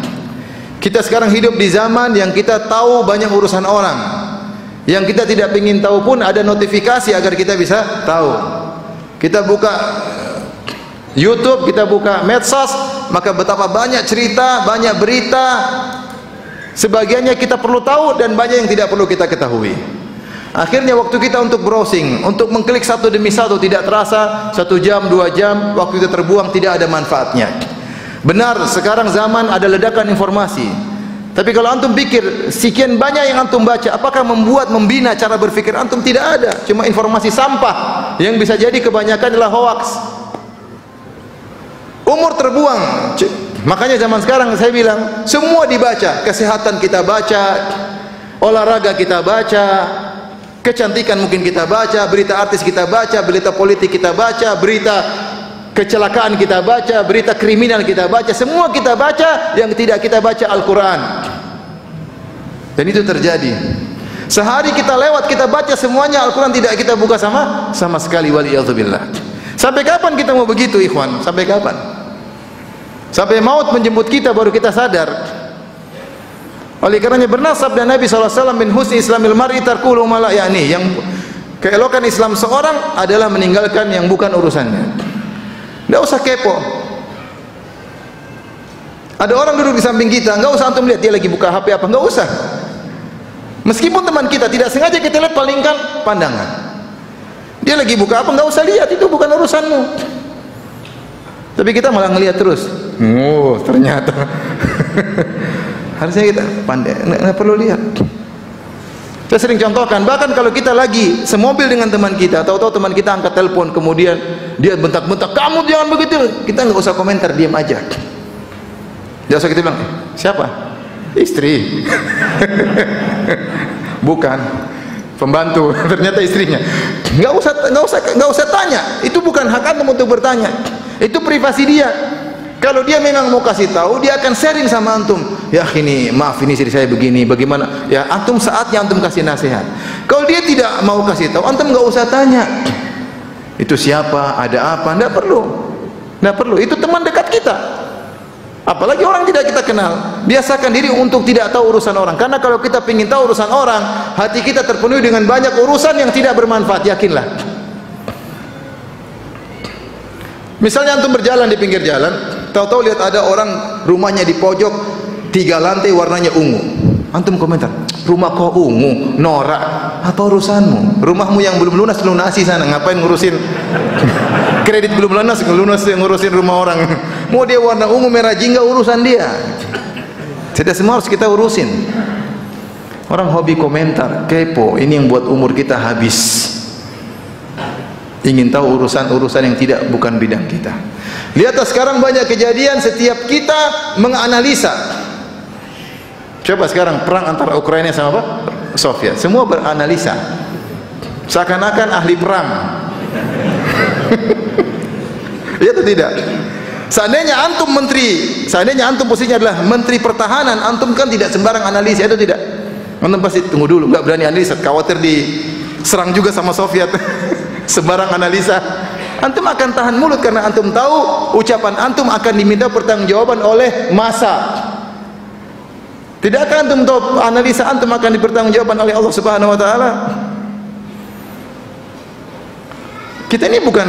Kita sekarang hidup di zaman yang kita tahu banyak urusan orang. Yang kita tidak ingin tahu pun ada notifikasi agar kita bisa tahu. Kita buka YouTube, kita buka medsos, maka betapa banyak cerita, banyak berita. Sebagiannya kita perlu tahu dan banyak yang tidak perlu kita ketahui. Akhirnya waktu kita untuk browsing, untuk mengklik satu demi satu tidak terasa 1 jam, 2 jam, waktu itu terbuang, tidak ada manfaatnya. Benar, sekarang zaman ada ledakan informasi. Tapi kalau antum pikir, sekian banyak yang antum baca, apakah membina cara berpikir antum? Tidak ada, cuma informasi sampah yang bisa jadi kebanyakan adalah hoax. Umur terbuang. Makanya zaman sekarang saya bilang, semua dibaca. Kesehatan kita baca, olahraga kita baca, kecantikan mungkin kita baca, berita artis kita baca, berita politik kita baca, berita kecelakaan kita baca, berita kriminal kita baca, semua kita baca, yang tidak kita baca Al-Quran. Dan itu terjadi. Sehari kita lewat, kita baca semuanya, Al-Quran tidak kita buka sama sekali, waliyadzubillah. Sampai kapan kita mau begitu, ikhwan? Sampai kapan? Sampai maut menjemput kita baru kita sadar. Oleh karenanya benar sabda Nabi SAW, min husni islamil mar'i tarkuhu ma la ya'ni, yang keelokan Islam seorang adalah meninggalkan yang bukan urusannya. Tidak usah kepo. Ada orang duduk di samping kita, enggak usah antum lihat dia lagi buka HP apa, enggak usah. Meskipun teman kita tidak sengaja kita lihat, palingkan pandangan. Dia lagi buka apa, enggak usah lihat, itu bukan urusanmu. Tapi kita malah ngelihat terus. Oh, ternyata. Harusnya kita pandai, nggak perlu lihat. Saya sering contohkan, bahkan kalau kita lagi semobil dengan teman kita, tahu-tahu teman kita angkat telepon, kemudian dia bentak-bentak, kamu jangan begitu, kita nggak usah komentar, diam aja. Jangan usah kita bilang, siapa? Istri. Bukan, pembantu. Ternyata istrinya. Nggak usah tanya. Itu bukan hak antum untuk bertanya. Itu privasi dia. Kalau dia memang mau kasih tahu, dia akan sharing sama antum. Ya ini, maaf ini istri saya begini, bagaimana? Ya antum saatnya antum kasih nasihat. Kalau dia tidak mau kasih tahu, antum nggak usah tanya. Itu siapa? Ada apa? Nggak perlu. Nggak perlu. Itu teman dekat kita. Apalagi orang tidak kita kenal. Biasakan diri untuk tidak tahu urusan orang. Karena kalau kita ingin tahu urusan orang, hati kita terpenuhi dengan banyak urusan yang tidak bermanfaat. Yakinlah. Misalnya antum berjalan di pinggir jalan, tahu-tahu lihat ada orang rumahnya di pojok 3 lantai warnanya ungu. Antum komentar, rumah kau ungu, norak, apa urusanmu? Rumahmu yang belum lunas lunasi sana, ngapain ngurusin kredit belum lunas, ngurusin rumah orang. Mau dia warna ungu merah jingga, urusan dia. Tidak semua harus kita urusin. Orang hobi komentar, kepo, ini yang buat umur kita habis. Ingin tahu urusan-urusan yang bukan bidang kita. Lihat sekarang banyak kejadian, setiap kita menganalisa. Coba sekarang perang antara Ukraina sama apa? Soviet. Semua beranalisa. Seakan-akan ahli perang. Iya atau tidak? Seandainya antum posisinya adalah menteri pertahanan, antum kan tidak sembarang analisa, itu tidak. Antum pasti tunggu dulu, enggak berani analisa, khawatir diserang juga sama Soviet. Sembarang analisa, antum akan tahan mulut karena antum tahu ucapan antum akan diminta pertanggungjawaban oleh massa. Tidakkah antum tahu analisa antum akan dipertanggungjawabkan oleh Allah Subhanahu wa taala? Kita ini bukan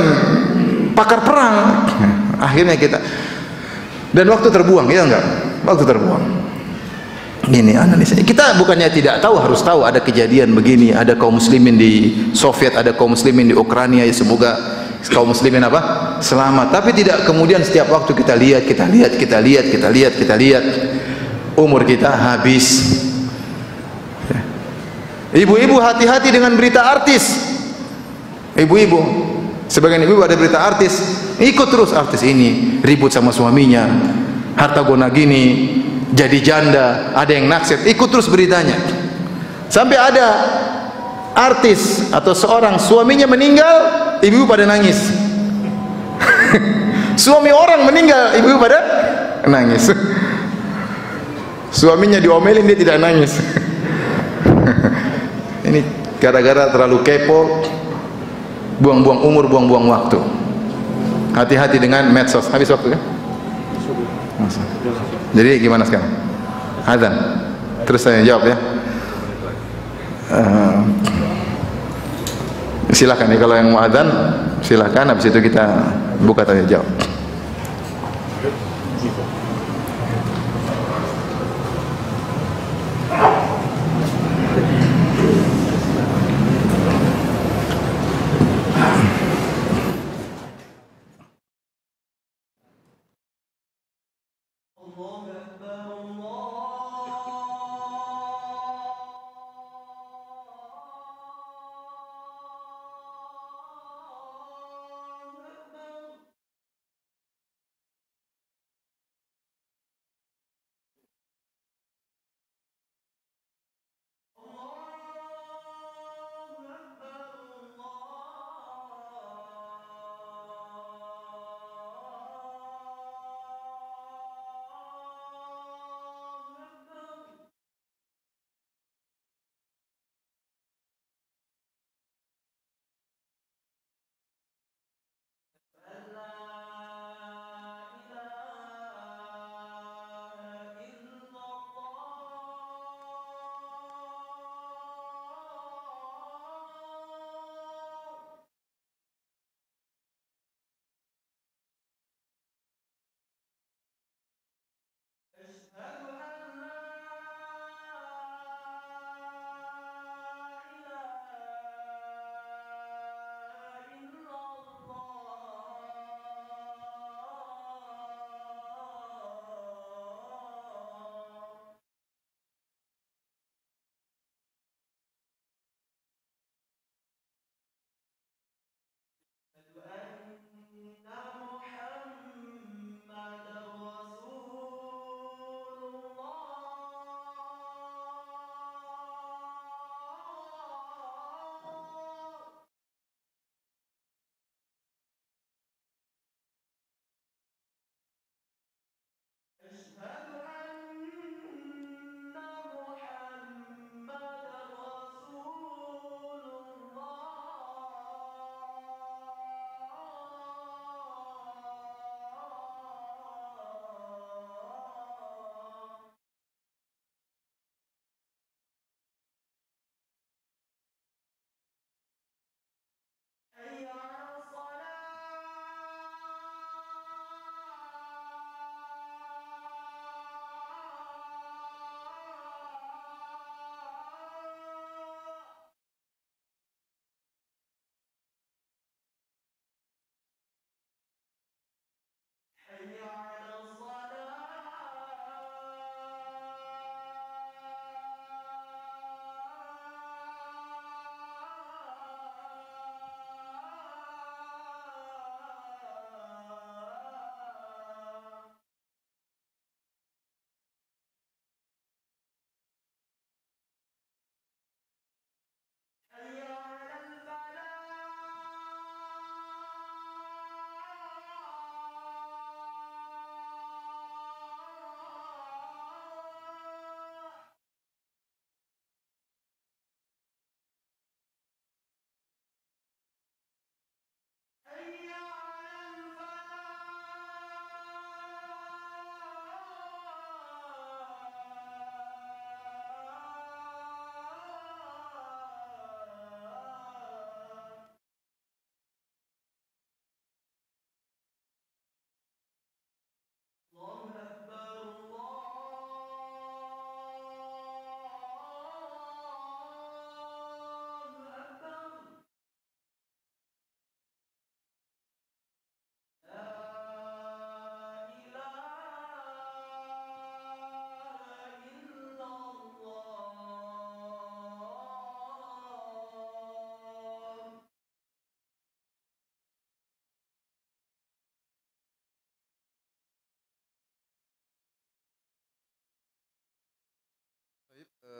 pakar perang. Akhirnya kita, dan waktu terbuang, ya enggak? Waktu terbuang. Ini analisa. Kita bukannya tidak tahu, harus tahu ada kejadian begini, ada kaum muslimin di Soviet, ada kaum muslimin di Ukraina, ya semoga kaum muslimin apa? Selamat. Tapi tidak kemudian setiap waktu kita lihat, umur kita habis. Ibu-ibu hati-hati dengan berita artis. Ibu-ibu, sebagian ibu ada berita artis, ikut terus artis ini ribut sama suaminya, harta gona gini, jadi janda, ada yang naksir, ikut terus beritanya. Sampai ada artis atau seorang suaminya meninggal, ibu-ibu pada nangis. Suami orang meninggal, ibu-ibu pada nangis. Suaminya diomelin, dia tidak nangis. Ini gara-gara terlalu kepo, buang-buang umur, buang-buang waktu. Hati-hati dengan medsos. Habis waktu kan? Jadi gimana sekarang? Azan. Terus saya jawab ya. Silakan nih, kalau yang mau azan silakan, habis itu kita buka tanya jawab.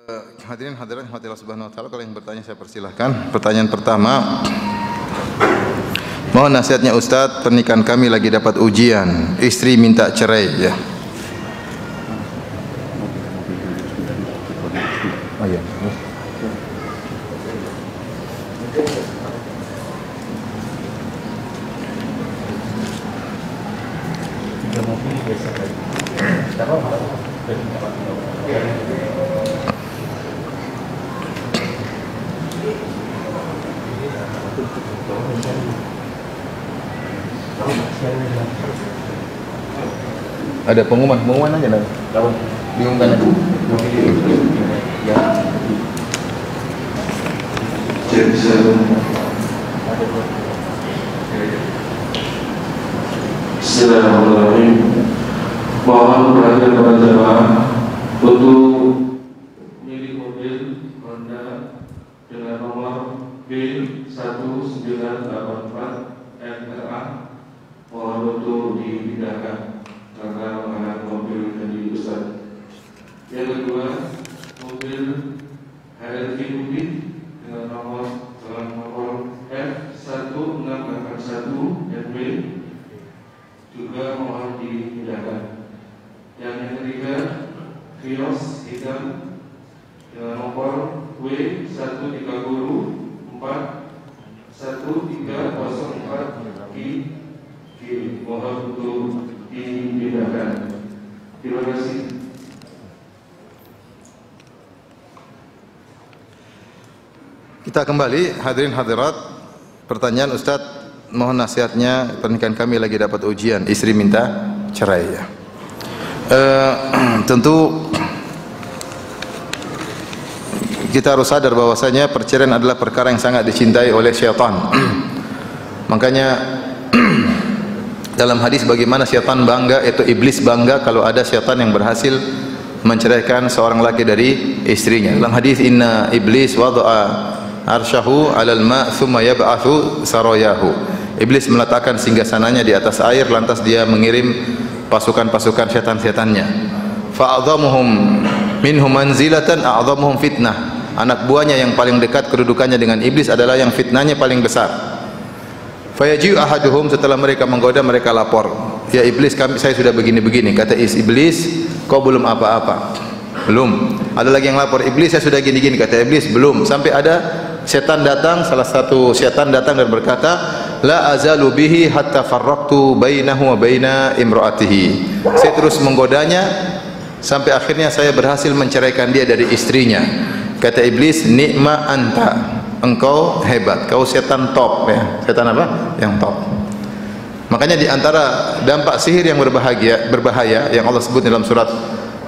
Hadirin hadirat Allah Subhanahu wa taala, kalau yang bertanya saya persilahkan. Pertanyaan pertama, mohon nasihatnya Ustaz, pernikahan kami lagi dapat ujian, istri minta cerai ya. Oh iya. Ada pengumuman aja lah. Diumumkan aja. Bismillahirrahmanirrahim. Mohon perhatian kepada jemaah untuk milik mobil Honda dengan nomor B1984 NRA. Mohon untuk dipindahkan karena mengenai mobil dari Ustaz. Yang kedua, mobil HRV Bukit dengan nomor F1681 NW juga mohon dipindahkan. Yang ketiga, Vios hitam dengan nomor W1304 mohon untuk dipindahkan. Terima kasih. Kita kembali, hadirin hadirat. Pertanyaan Ustaz, mohon nasihatnya, pernikahan kami lagi dapat ujian, istri minta cerai ya. Tentu kita harus sadar bahwasanya perceraian adalah perkara yang sangat dicintai oleh syaitan. Makanya dalam hadis bagaimana syaitan bangga, itu iblis bangga kalau ada syaitan yang berhasil menceraikan seorang laki dari istrinya. Dalam hadis, inna iblis wada'a arsyahu 'alal ma' thumma yab'atsu sarayahu. Iblis meletakkan singgasananya di atas air, lantas dia mengirim pasukan-pasukan setan-setannya. Fa'adhamuhum minhum manzilatan a'dhamuhum fitnah. Anak buahnya yang paling dekat kedudukannya dengan iblis adalah yang fitnahnya paling besar. Fayaji'u ahaduhum, setelah mereka menggoda, mereka lapor, ya iblis, saya sudah begini-begini. Kata iblis, kau belum apa-apa. Belum. Ada lagi yang lapor, iblis, saya sudah gini-gini. Kata iblis, belum. Sampai ada setan datang, salah satu setan datang dan berkata, la azalu bihi hatta farraqtu bainahu wa baina imraatihi. Saya terus menggodanya sampai akhirnya saya berhasil menceraikan dia dari istrinya. Kata iblis, nikma anta, engkau hebat, kau setan top ya. Setan apa? Yang top. Makanya di antara dampak sihir yang berbahaya yang Allah sebut dalam surat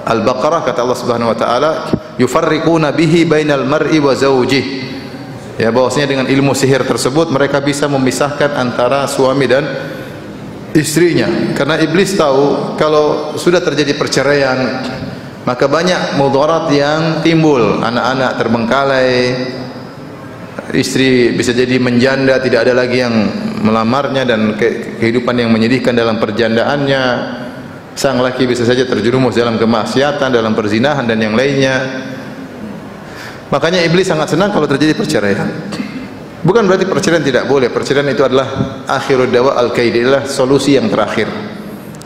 Al-Baqarah, kata Allah Subhanahu wa taala, yufarriquna bihi bainal mar'i wa zawjihi. Ya, bahwasanya dengan ilmu sihir tersebut mereka bisa memisahkan antara suami dan istrinya. Karena iblis tahu kalau sudah terjadi perceraian, maka banyak mudarat yang timbul. Anak-anak terbengkalai, istri bisa jadi menjanda, tidak ada lagi yang melamarnya, dan kehidupan yang menyedihkan dalam perjandaannya. Sang laki bisa saja terjerumus dalam kemaksiatan, dalam perzinahan dan yang lainnya. Makanya iblis sangat senang kalau terjadi perceraian. Bukan berarti perceraian tidak boleh. Perceraian itu adalah akhirud dawa al-kaid, adalah solusi yang terakhir.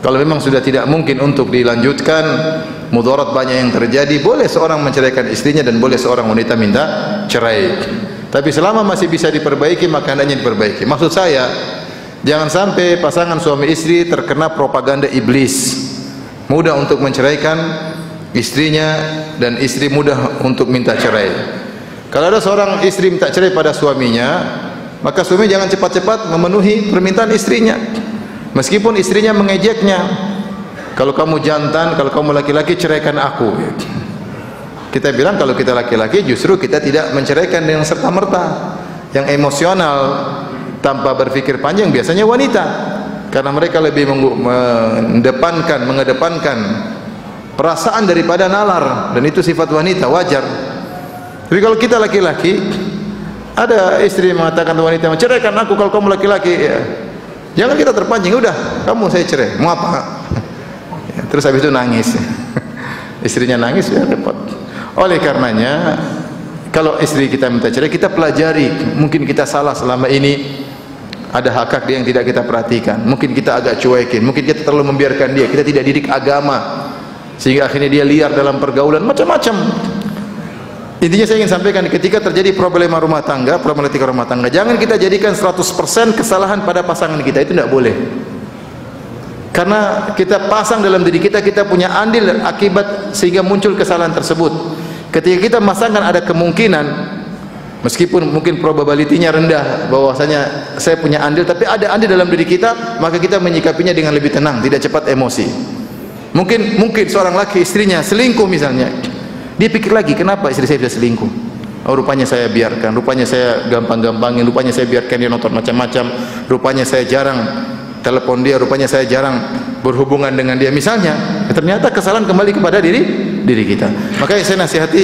Kalau memang sudah tidak mungkin untuk dilanjutkan, mudarat banyak yang terjadi, boleh seorang menceraikan istrinya dan boleh seorang wanita minta cerai. Tapi selama masih bisa diperbaiki, maka hendaknya diperbaiki. Maksud saya, jangan sampai pasangan suami istri terkena propaganda iblis, mudah untuk menceraikan istrinya dan istri mudah untuk minta cerai. Kalau ada seorang istri minta cerai pada suaminya, maka suami jangan cepat-cepat memenuhi permintaan istrinya, meskipun istrinya mengejeknya. Kalau kamu jantan, kalau kamu laki-laki, ceraikan aku. Kita bilang kalau kita laki-laki justru kita tidak menceraikan dengan serta-merta. Yang emosional tanpa berpikir panjang biasanya wanita, karena mereka lebih mengedepankan perasaan daripada nalar, dan itu sifat wanita, wajar. Tapi kalau kita laki-laki, ada istri mengatakan wanita, ceraikan aku kalau kamu laki-laki ya. Jangan kita terpancing, udah kamu saya cerai, mau apa ya, terus habis itu nangis. Istrinya nangis, ya repot. Oleh karenanya, kalau istri kita minta cerai, kita pelajari. Mungkin kita salah selama ini, ada hak dia yang tidak kita perhatikan. Mungkin kita agak cuekin, mungkin kita terlalu membiarkan dia, kita tidak didik agama, sehingga akhirnya dia liar dalam pergaulan, macam-macam. Intinya saya ingin sampaikan, ketika terjadi problematika rumah tangga, jangan kita jadikan 100% kesalahan pada pasangan kita. Itu tidak boleh. Karena kita pasang dalam diri kita, kita punya andil akibat sehingga muncul kesalahan tersebut. Ketika kita memasangkan ada kemungkinan, meskipun mungkin probability-nya rendah bahwasanya saya punya andil, tapi ada andil dalam diri kita, maka kita menyikapinya dengan lebih tenang, tidak cepat emosi. Mungkin seorang laki istrinya selingkuh misalnya, dia pikir lagi, kenapa istri saya bisa selingkuh? Oh, rupanya saya biarkan, rupanya saya gampang-gampangin, rupanya saya biarkan dia nonton macam-macam, rupanya saya jarang telepon dia, rupanya saya jarang berhubungan dengan dia misalnya. Ternyata kesalahan kembali kepada diri kita. Makanya saya nasihati,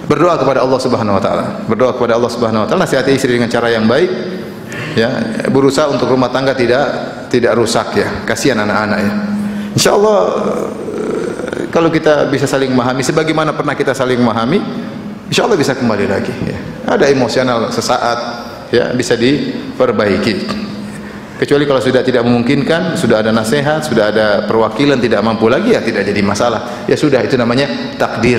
berdoa kepada Allah Subhanahu wa taala. Berdoa kepada Allah Subhanahu wa taala, nasihati istri dengan cara yang baik. Ya, berusaha untuk rumah tangga tidak rusak ya. Kasihan anak-anak ya. Insyaallah kalau kita bisa saling memahami sebagaimana pernah kita saling memahami, insyaallah bisa kembali lagi ya. Ada emosional sesaat ya, bisa diperbaiki. Kecuali kalau sudah tidak memungkinkan, sudah ada nasihat, sudah ada perwakilan tidak mampu lagi, ya tidak jadi masalah. Ya sudah, itu namanya takdir.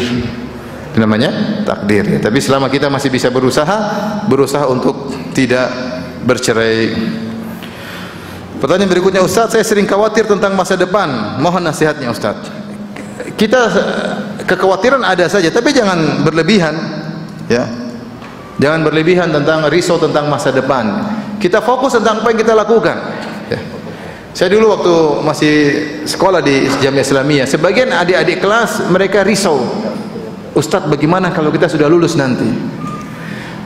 Itu namanya takdir ya. Tapi selama kita masih bisa berusaha untuk tidak bercerai. Pertanyaan berikutnya, Ustaz, saya sering khawatir tentang masa depan. Mohon nasihatnya, Ustaz. Kita kekhawatiran ada saja, tapi jangan berlebihan ya. Jangan berlebihan tentang risau tentang masa depan. Kita fokus tentang apa yang kita lakukan ya. Saya dulu waktu masih sekolah di Jamiah Islamiyah, sebagian adik-adik kelas mereka risau, Ustaz, bagaimana kalau kita sudah lulus nanti?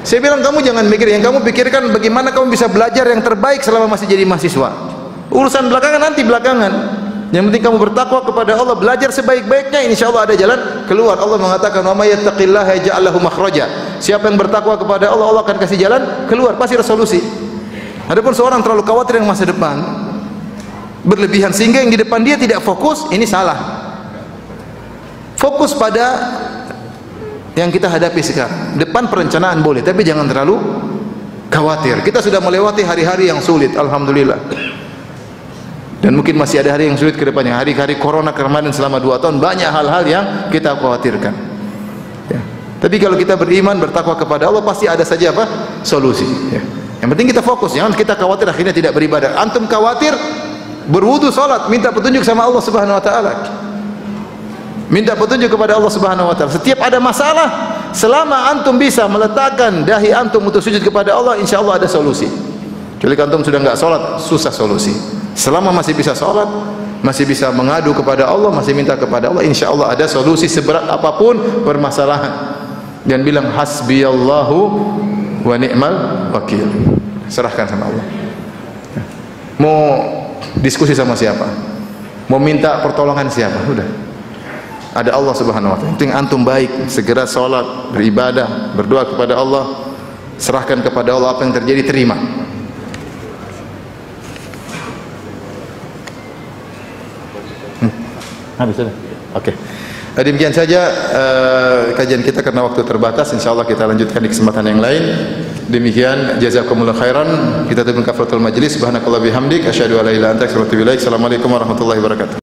Saya bilang, kamu jangan mikir, yang kamu pikirkan bagaimana kamu bisa belajar yang terbaik selama masih jadi mahasiswa. Urusan belakangan nanti belakangan. Yang penting kamu bertakwa kepada Allah, belajar sebaik-baiknya, insyaallah ada jalan keluar. Allah mengatakan, "Wa may yattaqillaha yaj'al lahu makhraja." Siapa yang bertakwa kepada Allah, Allah akan kasih jalan keluar, pasti ada solusi. Adapun seorang terlalu khawatir dengan masa depan, berlebihan sehingga yang di depan dia tidak fokus, ini salah. Fokus pada yang kita hadapi sekarang. Depan perencanaan boleh, tapi jangan terlalu khawatir. Kita sudah melewati hari-hari yang sulit, alhamdulillah. Dan mungkin masih ada hari yang sulit ke depannya. Hari-hari corona kemarin selama 2 tahun, banyak hal-hal yang kita khawatirkan ya. Tapi kalau kita beriman, bertakwa kepada Allah, pasti ada saja apa? Solusi ya. Yang penting kita fokus, jangan kita khawatir akhirnya tidak beribadah. Antum khawatir, berwudu, salat, minta petunjuk sama Allah Subhanahu wa taala. Minta petunjuk kepada Allah Subhanahu wa taala. Setiap ada masalah, selama antum bisa meletakkan dahi antum untuk sujud kepada Allah, insyaallah ada solusi. Kecuali antum sudah enggak salat, susah solusi. Selama masih bisa salat, masih bisa mengadu kepada Allah, masih minta kepada Allah, insyaallah ada solusi seberat apapun permasalahan. Dan bilang hasbiyallahu wa ni'mal wakil. Serahkan sama Allah. Mau diskusi sama siapa? Mau minta pertolongan siapa? Udah. Ada Allah Subhanahu wa taala. Penting antum baik, segera salat, beribadah, berdoa kepada Allah, serahkan kepada Allah, apa yang terjadi terima. Habis sudah. Oke. Demikian saja kajian kita karena waktu terbatas. Insyaallah kita lanjutkan di kesempatan yang lain. Demikian, jazakumullah khairan. Kita tutup kafaratul majlis. Subhanakallah bihamdik asyhadu an la ilaha illa anta astaghfiruka wa atubu ilaik. Assalamualaikum warahmatullahi wabarakatuh.